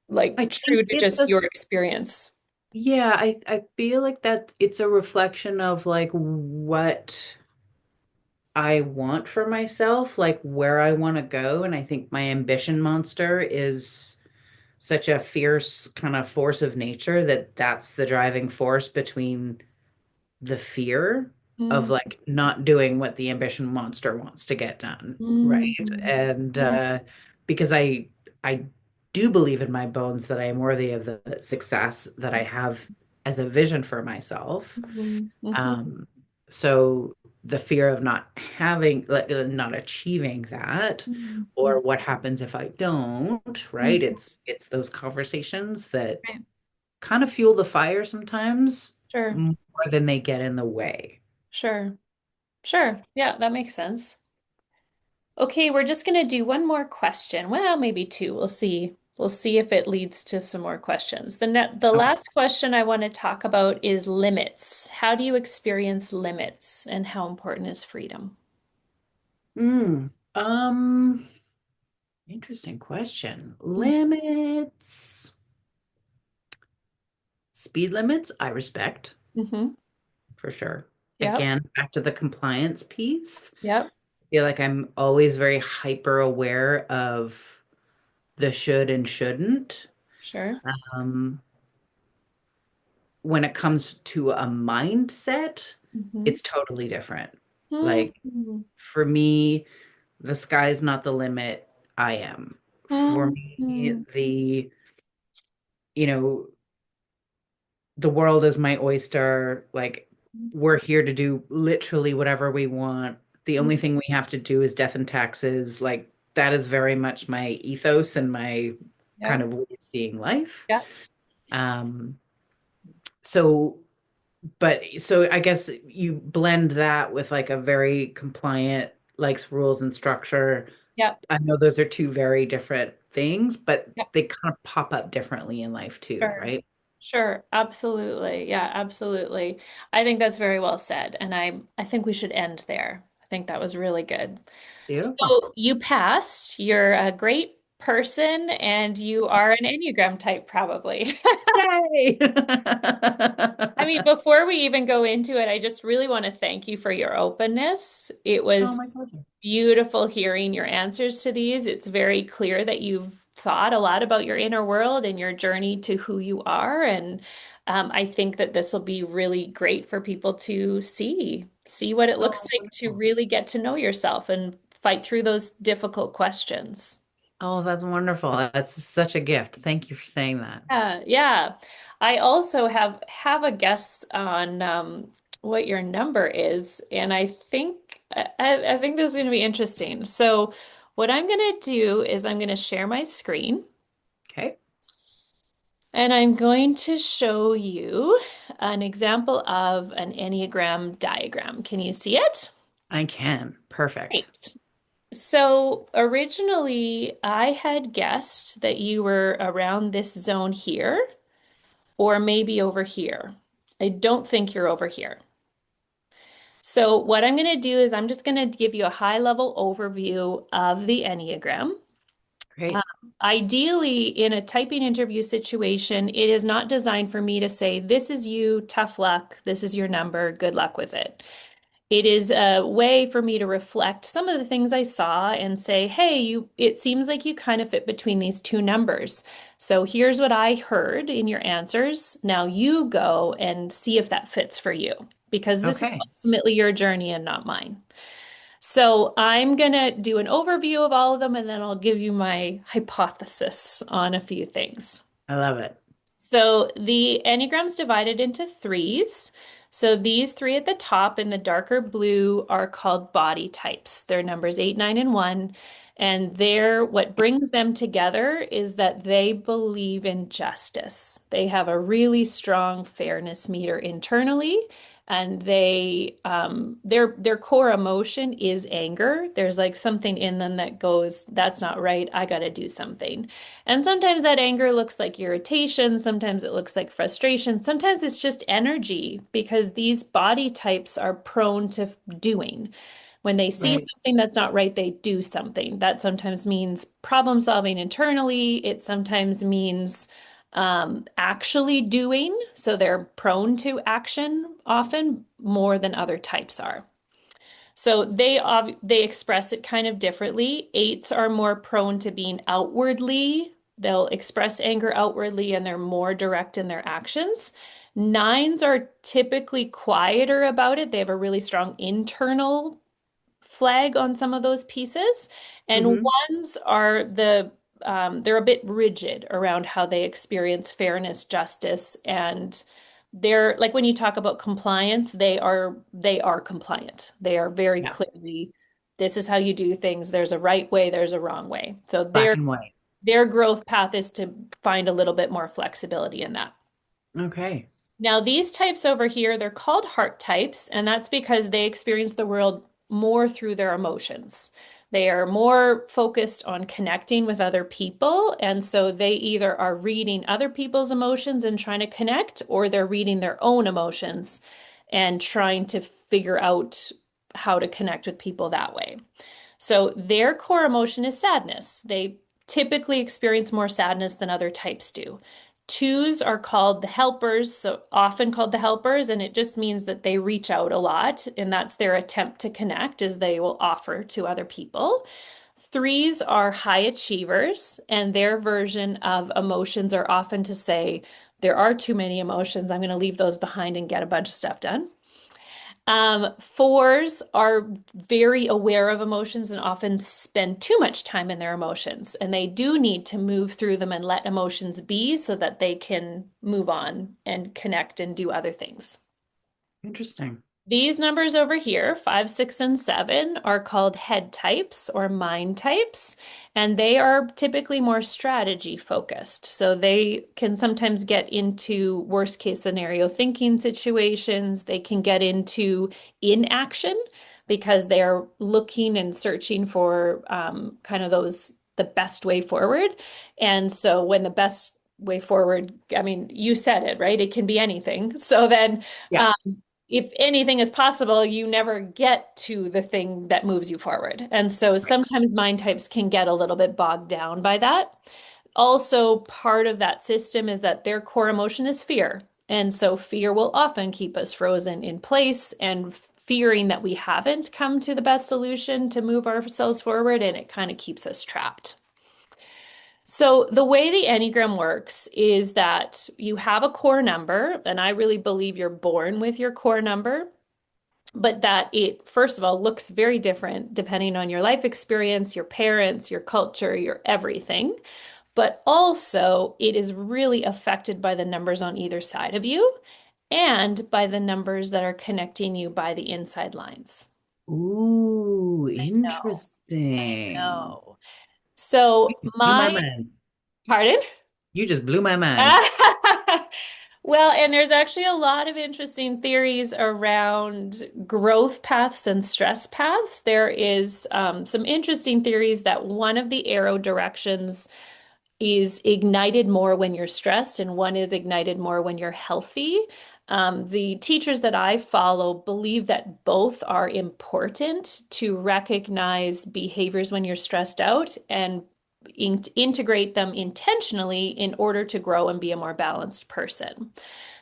like I true think to it's just your just experience? Yeah, I feel like that it's a reflection of like what I want for myself, like where I want to go. And I think my ambition monster is such a fierce kind of force of nature that that's the driving force between the fear of Mm, like not doing what the ambition monster wants to get done, mm, right? And mm, because I do believe in my bones that I am worthy of the success that I have as a vision for myself. mhm, mhm, Um, so the fear of not having, like, not achieving that, mhm, or mhm, what happens if I don't, right? mhm. It's those conversations that Right. kind of fuel the fire sometimes Sure, more than they get in the way. sure, sure. Yeah, that makes sense. Okay, we're just going to do one more question. Well, maybe two. We'll see. We'll see if it leads to some more questions. The Okay. last question I want to talk about is limits. How do you experience limits and how important is freedom? Mm, um, Interesting question. Limits. Speed limits, I respect Mm-hmm. for sure. Yep. Again, back to the compliance piece. Yep. I feel like I'm always very hyper aware of the should and shouldn't. Sure. Um, when it comes to a mindset, Mm-hmm. it's totally different. Like Mm-hmm. for me, the sky's not the limit. I am. For me, Mm-hmm. you know, the world is my oyster. Like, we're here to do literally whatever we want. The only thing we have to do is death and taxes. Like, that is very much my ethos and my kind Yep. of way of seeing life. Yep. Um, so, so I guess you blend that with like a very compliant, likes rules and structure. Yep. I know those are two very different things, but Yep. they kind of pop up differently in life too, Sure. right? Sure. Absolutely. Yeah, absolutely. I think that's very well said. And I think we should end there. I think that was really good. Beautiful. So you passed. You're a great person, and you are an Enneagram type, probably. Yay! I mean, before we even go into it, I just really want to thank you for your openness. It Oh, was my pleasure. beautiful hearing your answers to these. It's very clear that you've thought a lot about your inner world and your journey to who you are. And I think that this will be really great for people to see what it looks Oh, like to wonderful. really get to know yourself and fight through those difficult questions. Oh, that's wonderful. That's such a gift. Thank you for saying that. Yeah, yeah. I also have a guess on what your number is, and I think this is going to be interesting. So, what I'm going to do is I'm going to share my screen, Okay. and I'm going to show you an example of an Enneagram diagram. Can you see it? I can. Perfect. Great. So originally, I had guessed that you were around this zone here, or maybe over here. I don't think you're over here. So what I'm going to do is I'm just going to give you a high level overview of the Enneagram. Um, Great. Ideally, in a typing interview situation, it is not designed for me to say, this is you, tough luck, this is your number, good luck with it. It is a way for me to reflect some of the things I saw and say, hey, it seems like you kind of fit between these two numbers. So here's what I heard in your answers. Now you go and see if that fits for you, because this is Okay. ultimately your journey and not mine. So I'm going to do an overview of all of them and then I'll give you my hypothesis on a few things. I love it. So the Enneagram's divided into threes. So these three at the top in the darker blue are called body types. They're numbers 8, 9, and 1. And what brings them together is that they believe in justice. They have a really strong fairness meter internally, and their core emotion is anger. There's like something in them that goes, that's not right. I got to do something. And sometimes that anger looks like irritation, sometimes it looks like frustration, sometimes it's just energy because these body types are prone to doing. When they see Right. something that's not right, they do something. That sometimes means problem solving internally. It sometimes means actually doing. So they're prone to action often more than other types are. So they express it kind of differently. Eights are more prone to being outwardly. They'll express anger outwardly and they're more direct in their actions. Nines are typically quieter about it. They have a really strong internal flag on some of those pieces. And Hmm. ones are they're a bit rigid around how they experience fairness, justice, and they're like when you talk about compliance, they are compliant. They are very Yeah. clearly, this is how you do things. There's a right way, there's a wrong way. So Black their and white. their growth path is to find a little bit more flexibility in that. Okay. Now, these types over here, they're called heart types, and that's because they experience the world more through their emotions. They are more focused on connecting with other people, and so they either are reading other people's emotions and trying to connect, or they're reading their own emotions and trying to figure out how to connect with people that way. So their core emotion is sadness. They typically experience more sadness than other types do. Twos are called the helpers, so often called the helpers, and it just means that they reach out a lot, and that's their attempt to connect, is they will offer to other people. Threes are high achievers, and their version of emotions are often to say, there are too many emotions. I'm going to leave those behind and get a bunch of stuff done. Fours are very aware of emotions and often spend too much time in their emotions, and they do need to move through them and let emotions be so that they can move on and connect and do other things. Interesting. These numbers over here, 5, 6, and 7, are called head types or mind types, and they are typically more strategy focused. So they can sometimes get into worst case scenario thinking situations. They can get into inaction because they are looking and searching for kind of the best way forward. And so when the best way forward, I mean, you said it, right? It can be anything. So then, Yeah. um, if anything is possible, you never get to the thing that moves you forward. And so sometimes mind types can get a little bit bogged down by that. Also, part of that system is that their core emotion is fear. And so fear will often keep us frozen in place and fearing that we haven't come to the best solution to move ourselves forward, and it kind of keeps us trapped. So, the way the Enneagram works is that you have a core number, and I really believe you're born with your core number, but that it, first of all, looks very different depending on your life experience, your parents, your culture, your everything. But also, it is really affected by the numbers on either side of you and by the numbers that are connecting you by the inside lines. Ooh, No, I interesting. know. So, You blew my my, mind. pardon? You just blew my mind. Well, and there's actually a lot of interesting theories around growth paths and stress paths. There is some interesting theories that one of the arrow directions is ignited more when you're stressed, and one is ignited more when you're healthy. The teachers that I follow believe that both are important to recognize behaviors when you're stressed out and integrate them intentionally in order to grow and be a more balanced person.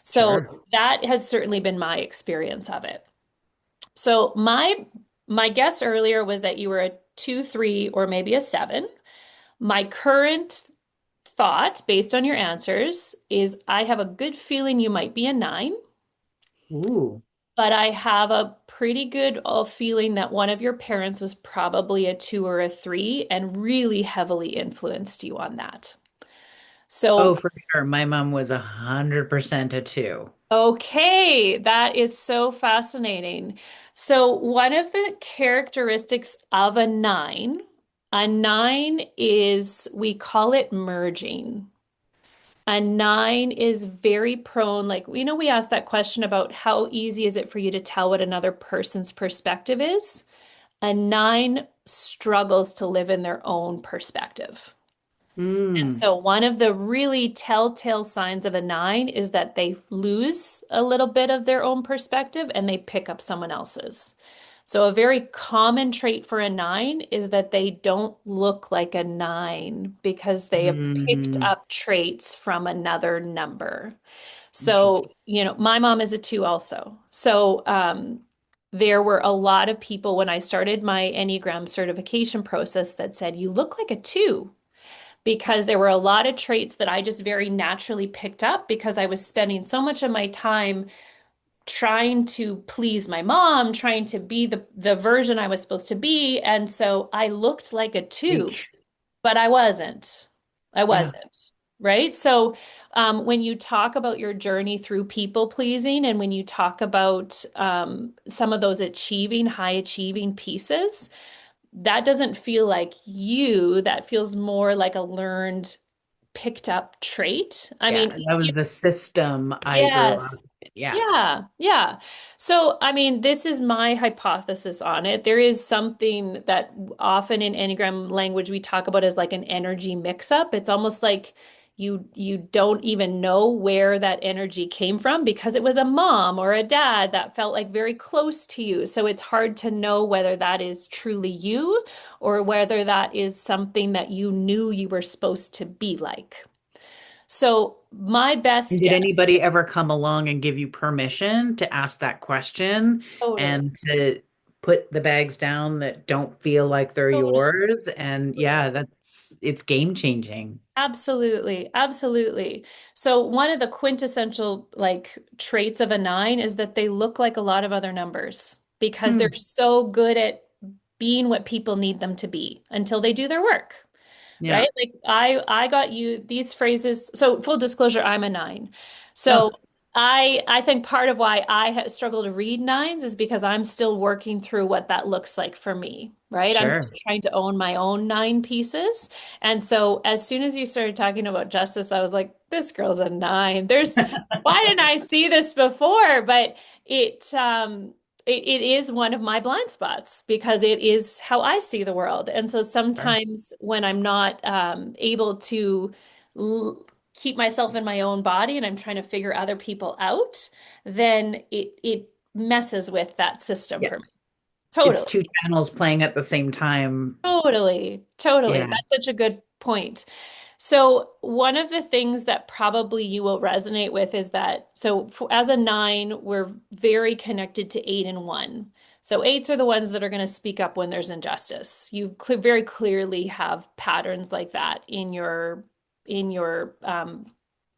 So Sure. that has certainly been my experience of it. So my guess earlier was that you were a 2, 3, or maybe a 7. My current thought, based on your answers, is I have a good feeling you might be a 9, Ooh. but I have a pretty good feeling that one of your parents was probably a 2 or a 3 and really heavily influenced you on that. Oh, So, for sure. My mom was 100% a two. okay, that is so fascinating. So, one of the characteristics of a nine is we call it merging. A 9 is very prone, like, we asked that question about how easy is it for you to tell what another person's perspective is. A 9 struggles to live in their own perspective. And Mm. so, one of the really telltale signs of a 9 is that they lose a little bit of their own perspective and they pick up someone else's. So, a very common trait for a 9 is that they don't look like a 9 because they have picked Mm. up traits from another number. So, Interesting. my mom is a 2 also. So, there were a lot of people when I started my Enneagram certification process that said, "You look like a 2," because there were a lot of traits that I just very naturally picked up because I was spending so much of my time trying to please my mom, trying to be the version I was supposed to be. And so I looked like a 2, Preach. but I wasn't. I Yeah. wasn't. Right. So when you talk about your journey through people pleasing and when you talk about some of those achieving, high achieving pieces, that doesn't feel like you. That feels more like a learned, picked up trait. I mean, Yeah. That was the system I grew up yes. in. Yeah. Yeah, yeah. So, I mean, this is my hypothesis on it. There is something that often in Enneagram language we talk about as like an energy mix-up. It's almost like you don't even know where that energy came from because it was a mom or a dad that felt like very close to you. So it's hard to know whether that is truly you or whether that is something that you knew you were supposed to be like. So my And best did guess, anybody ever come along and give you permission to ask that question totally. and to put the bags down that don't feel like they're Totally. yours? And yeah, it's game changing. Absolutely. Absolutely. So one of the quintessential like traits of a 9 is that they look like a lot of other numbers because they're Hmm. so good at being what people need them to be until they do their work. Yeah. Right? Like I got you these phrases. So full disclosure, I'm a 9. So Oh, I think part of why I struggle to read nines is because I'm still working through what that looks like for me, right? I'm sure. still trying to own my own 9 pieces. And so as soon as you started talking about justice, I was like, this girl's a 9. Why didn't I see this before? But it is one of my blind spots because it is how I see the world. And so Sure. sometimes when I'm not able to l keep myself in my own body and I'm trying to figure other people out, then it messes with that system Yeah. for me. It's Totally. two channels playing at the same time. Totally. Totally. Yeah. That's such a good point. So, one of the things that probably you will resonate with is that, as a nine, we're very connected to eight and one. So, eights are the ones that are going to speak up when there's injustice. You very clearly have patterns like that in your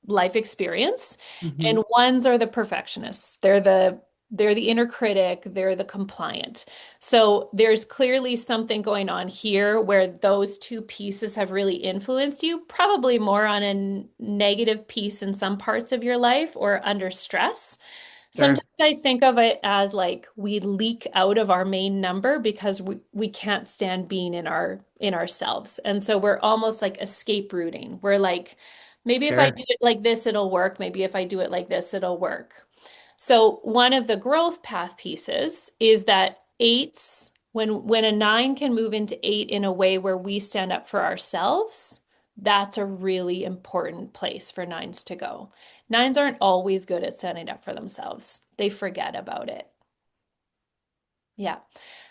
life experience. Hmm. And ones are the perfectionists. They're the inner critic, they're the compliant. So there's clearly something going on here where those two pieces have really influenced you, probably more on a negative piece in some parts of your life or under stress. Sure. Sometimes I think of it as like we leak out of our main number because we can't stand being in ourselves. And so we're almost like escape rooting. We're like, maybe if I Sure. do it like this, it'll work. Maybe if I do it like this, it'll work. So one of the growth path pieces is that eights, when a nine can move into eight in a way where we stand up for ourselves, that's a really important place for nines to go. Nines aren't always good at standing up for themselves. They forget about it. Yeah.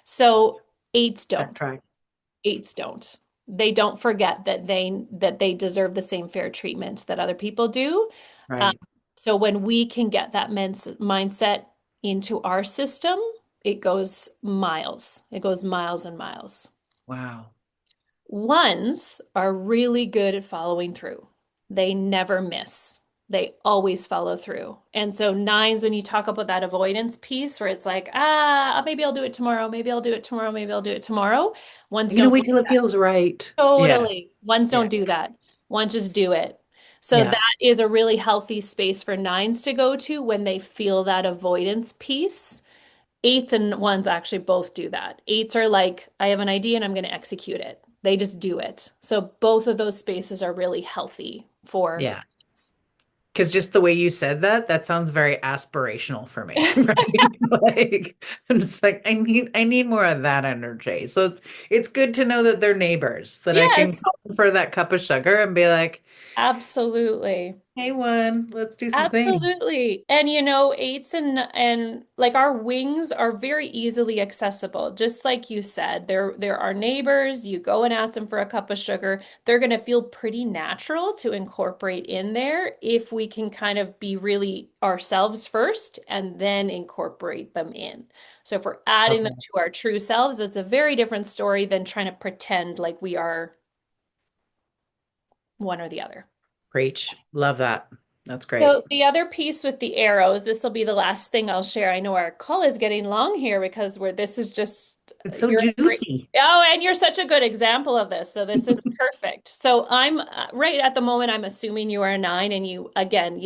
So eights That don't. track. Eights don't. They don't forget that they deserve the same fair treatment that other people do. Um, Right. so when we can get that mindset into our system, it goes miles. It goes miles and miles. Wow. Ones are really good at following through. They never miss. They always follow through. And so nines, when you talk about that avoidance piece where it's like, maybe I'll do it tomorrow, maybe I'll do it tomorrow, maybe I'll do it tomorrow. Ones I'm gonna don't do wait till it that. feels right. Yeah. Totally. Ones Yeah. don't do that. Ones just do it. So Yeah. that is a really healthy space for nines to go to when they feel that avoidance piece. Eights and ones actually both do that. Eights are like, I have an idea and I'm going to execute it. They just do it. So both of those spaces are really healthy for. Yeah. Because just the way you said that, that sounds very aspirational for me, right? Like I'm just like, I need more of that energy. So it's good to know that they're neighbors, that I can Yes, call them for that cup of sugar and be like, absolutely. hey one, let's do some things. Absolutely. And eights and like our wings are very easily accessible. Just like you said, there are neighbors, you go and ask them for a cup of sugar. They're going to feel pretty natural to incorporate in there if we can kind of be really ourselves first and then incorporate them in. So if we're adding them Okay. to our true selves, it's a very different story than trying to pretend like we are one or the other. Preach. Love that. That's great. So the other piece with the arrows, this will be the last thing I'll share. I know our call is getting long here because this is just It's so you're a great. juicy. Oh, and you're such a good example of this. So this is perfect. So I'm right at the moment, I'm assuming you are a nine and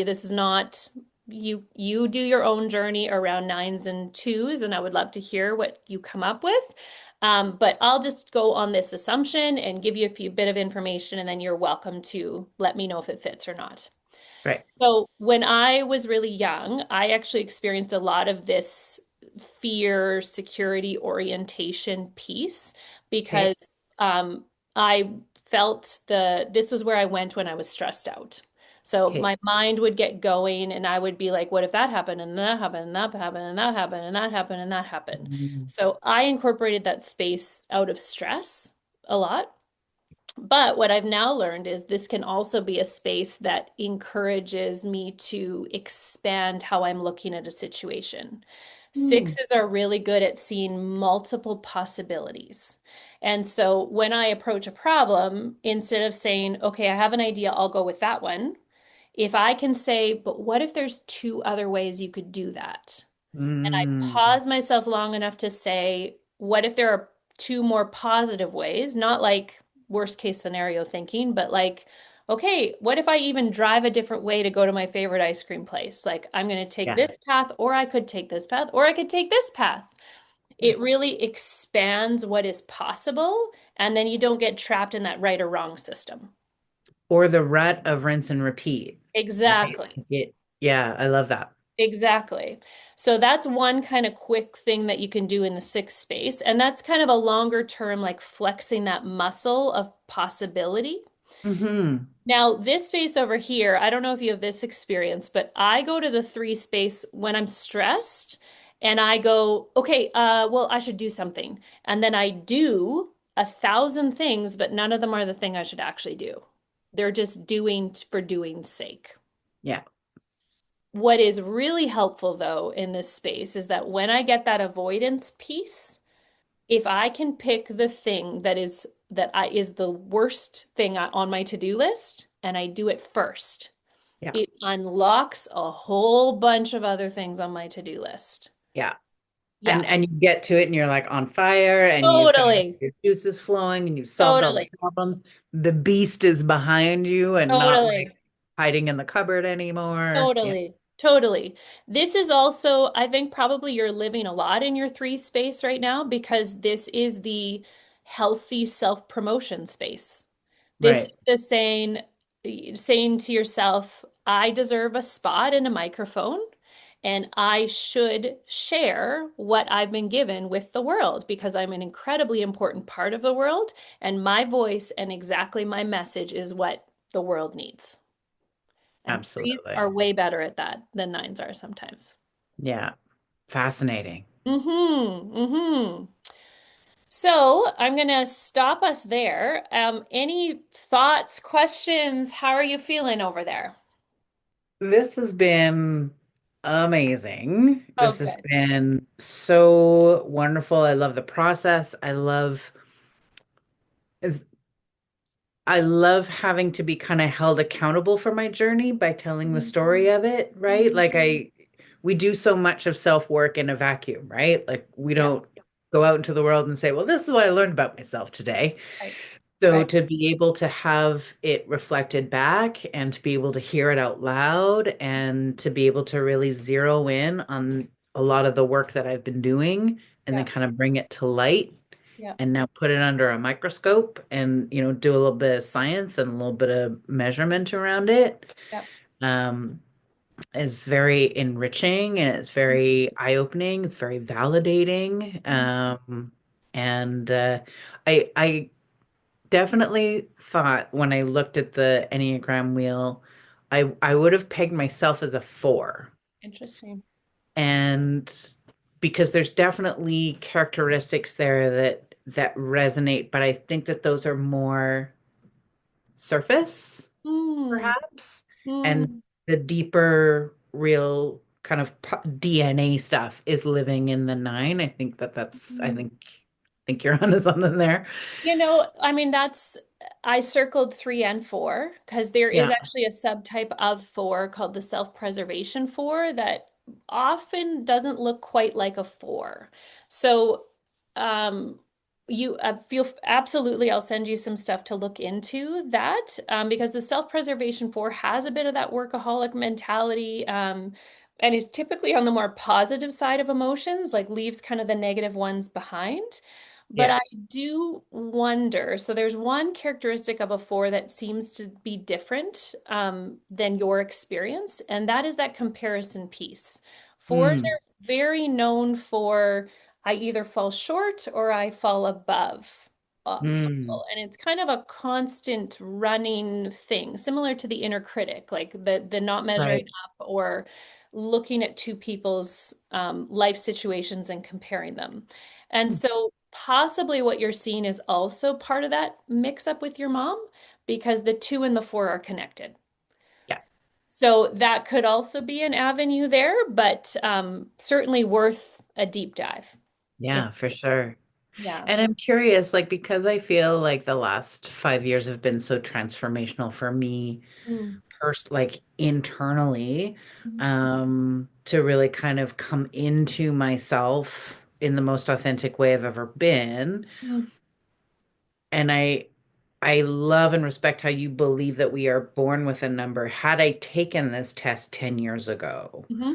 this is not you do your own journey around nines and twos, and I would love to hear what you come up with. But I'll just go on this assumption and give you a few bit of information, and then you're welcome to let me know if it fits or not. Right. So when I was really young, I actually experienced a lot of this fear, security orientation piece Okay. because I felt this was where I went when I was stressed out. So Okay. my mind would get going and I would be like, what if that happened and that happened and that happened and that happened and that happened and that happened? Mm. So I incorporated that space out of stress a lot. But what I've now learned is this can also be a space that encourages me to expand how I'm looking at a situation. Mm. Sixes are really good at seeing multiple possibilities. And so when I approach a problem, instead of saying, okay, I have an idea, I'll go with that one, if I can say, but what if there's two other ways you could do that? And I Mm. pause myself long enough to say, what if there are two more positive ways? Not like worst case scenario thinking, but like, okay, what if I even drive a different way to go to my favorite ice cream place? Like, I'm going to take Yeah. this path, or I could take this path, or I could take this path. Yeah. It really expands what is possible, and then you don't get trapped in that right or wrong system. Or the rut of rinse and repeat. Right. Exactly. Yeah, I love that. Exactly. So that's one kind of quick thing that you can do in the sixth space. And that's kind of a longer term, like flexing that muscle of possibility. Hmm. Now, this space over here, I don't know if you have this experience, but I go to the three space when I'm stressed and I go, okay, well, I should do something. And then I do 1,000 things, but none of them are the thing I should actually do. They're just doing for doing's sake. Yeah. What is really helpful, though, in this space is that when I get that avoidance piece, if I can pick the thing that is the worst thing on my to-do list and I do it first, Yeah. it unlocks a whole bunch of other things on my to-do list. Yeah. Yeah, And you get to it and you're like on fire and you've got totally, your juices flowing and you've solved all the totally, problems. The beast is behind you and not like totally. hiding in the cupboard anymore. Yeah. Totally. Totally. This is also, I think probably you're living a lot in your three space right now because this is the healthy self-promotion space. This Right. is the saying to yourself, I deserve a spot in a microphone and I should share what I've been given with the world because I'm an incredibly important part of the world and my voice and exactly my message is what the world needs. And threes Absolutely. are way better at that than nines are sometimes. Yeah. Fascinating. Mm-hmm. Mm-hmm. So I'm gonna stop us there. Any thoughts, questions? How are you feeling over there? This has been amazing. Oh, This has good. been so wonderful. I love the process. It's- I love having to be kind of held accountable for my journey by telling the Mhm. story of it, right? Mhm. We do so much of self-work in a vacuum, right? Like we Yeah, don't go out into the world and say, well, this is what I learned about myself today. right, So right. to be able to have it reflected back and to be able to hear it out loud and to be able to really zero in on a lot of the work that I've been doing and then Yeah, kind of bring it to light yeah, and now put it under a microscope and do a little bit of science and a little bit of measurement around it yeah. um, is very enriching and it's very eye-opening. It's very validating. Mhm. And I definitely thought when I looked at the Enneagram wheel, I would have pegged myself as a four. Interesting. And because there's definitely characteristics there that resonate, but I think that those are more surface, Hmm. perhaps, and Hmm. the deeper, real kind of DNA stuff is living in the nine. I think you're onto something there. I mean, I circled three and four because there is Yeah. actually a subtype of four called the self-preservation four that often doesn't look quite like a four. So, um, you feel absolutely, I'll send you some stuff to look into that because the self-preservation four has a bit of that workaholic mentality. And is typically on the more positive side of emotions, like leaves kind of the negative ones behind. But Yeah. I do wonder. So there's one characteristic of a four that seems to be different than your experience, and that is that comparison piece. Fours Mm, are very known for I either fall short or I fall above mm, people, and it's kind of a constant running thing, similar to the inner critic, like the not measuring right. up or looking at two people's life situations and comparing them. And Mm, so possibly what you're seeing is also part of that mix up with your mom because the two and the four are connected. yeah. So that could also be an avenue there, but certainly worth a deep dive. It, Yeah, for sure. yeah. And I'm curious, like, because I feel like the last 5 years have been so transformational for me, Mm, like internally, mhm, to really kind of come into myself in the most authentic way I've ever been. mm, And I love and respect how you believe that we are born with a number. Had I taken this test 10 years ago, mhm.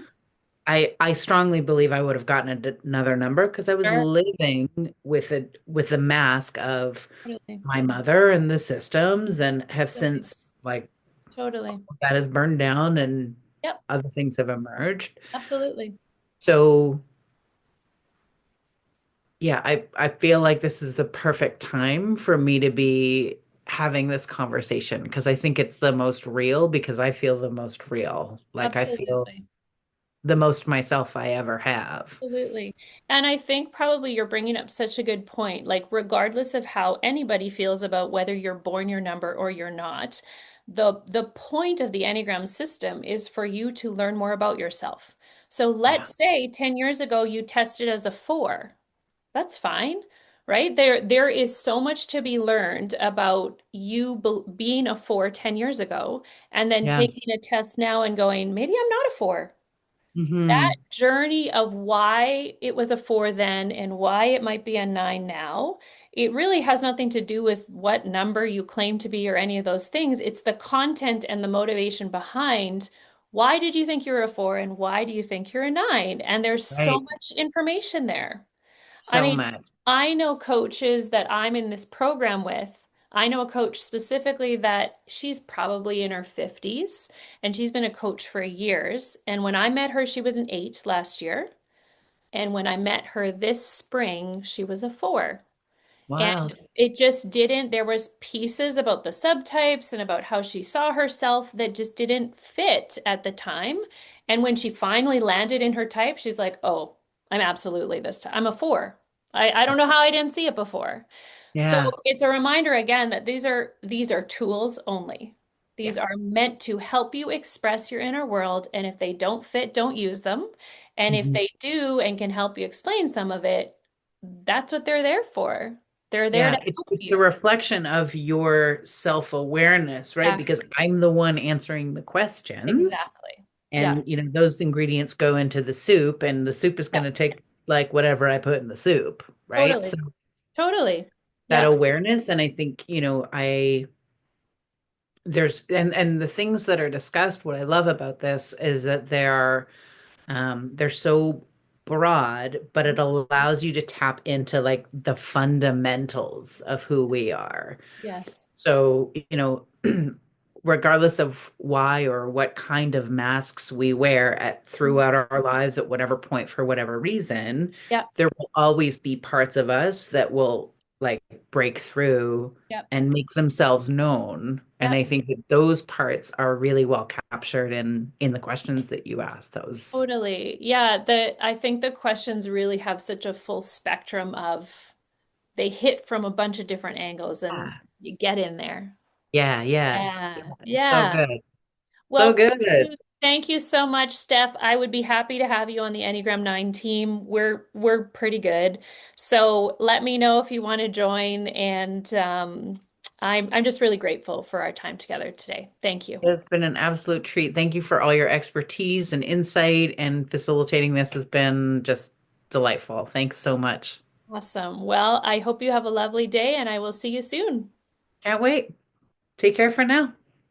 I strongly believe I would have gotten another number because I was Sure. living with a mask of Totally. my mother and the systems and have Totally. since like Totally. that has burned down and Yep. other things have emerged. Absolutely. So yeah, I feel like this is the perfect time for me to be having this conversation because I think it's the most real because I feel the most real. Like I feel Absolutely. the most myself I ever have. Absolutely. And I think probably you're bringing up such a good point. Like, regardless of how anybody feels about whether you're born your number or you're not, the point of the Enneagram system is for you to learn more about yourself. So Yeah. let's say 10 years ago you tested as a 4. That's fine, right? There is so much to be learned about you being a 4 10 years ago, and then Yeah. taking a test now and going, maybe I'm not a 4. That Hmm. journey of why it was a 4 then and why it might be a 9 now, it really has nothing to do with what number you claim to be or any of those things. It's the content and the motivation behind why did you think you're a 4 and why do you think you're a 9? And there's so Right. much information there. I So mean, much. I know coaches that I'm in this program with. I know a coach specifically that she's probably in her 50s and she's been a coach for years. And when I met her, she was an 8 last year. And when I met her this spring, she was a 4. And Wild. it just didn't, there was pieces about the subtypes and about how she saw herself that just didn't fit at the time. And when she finally landed in her type, she's like, oh, I'm absolutely this time. I'm a 4. I don't know how I didn't see it before. So Yeah. it's a reminder again that these are tools only. Yeah. These are meant to help you express your inner world. And if they don't fit, don't use them. And if Mhm. they do and can help you explain some of it, that's what they're there for. They're there to Yeah, help it's a you. reflection of your self-awareness, right? Because Exactly. I'm the one answering the questions, Exactly. Yeah. and those ingredients go into the soup, and the soup is Yeah. going to take like whatever I put in the soup, right? So Totally. Totally. that Yeah. awareness, and I think, I there's and the things that are discussed, what I love about this is that they're so broad, but it allows you to tap into like the fundamentals of who we are. Yes. So, regardless of why or what kind of masks we wear at Mhm. throughout our lives at whatever point for whatever reason, Yeah. there will always be parts of us that will like break through Yeah. and make themselves known. And Yeah. I think that those parts are really well captured in the questions that you asked. That was Totally. Yeah. I think the questions really have such a full spectrum of they hit from a bunch of different angles and yeah, you get in there. yeah, yeah. Yeah. Yeah. So Yeah. good. So Well, good. thank you so much, Steph. I would be happy to have you on the Enneagram 9 team. We're pretty good. So let me know if you want to join. And I'm just really grateful for our time together today. Thank you. It's been an absolute treat. Thank you for all your expertise and insight, and facilitating this has been just delightful. Thanks so much. Awesome. Well, I hope you have a lovely day and I will see you soon. Can't wait. Take care for now.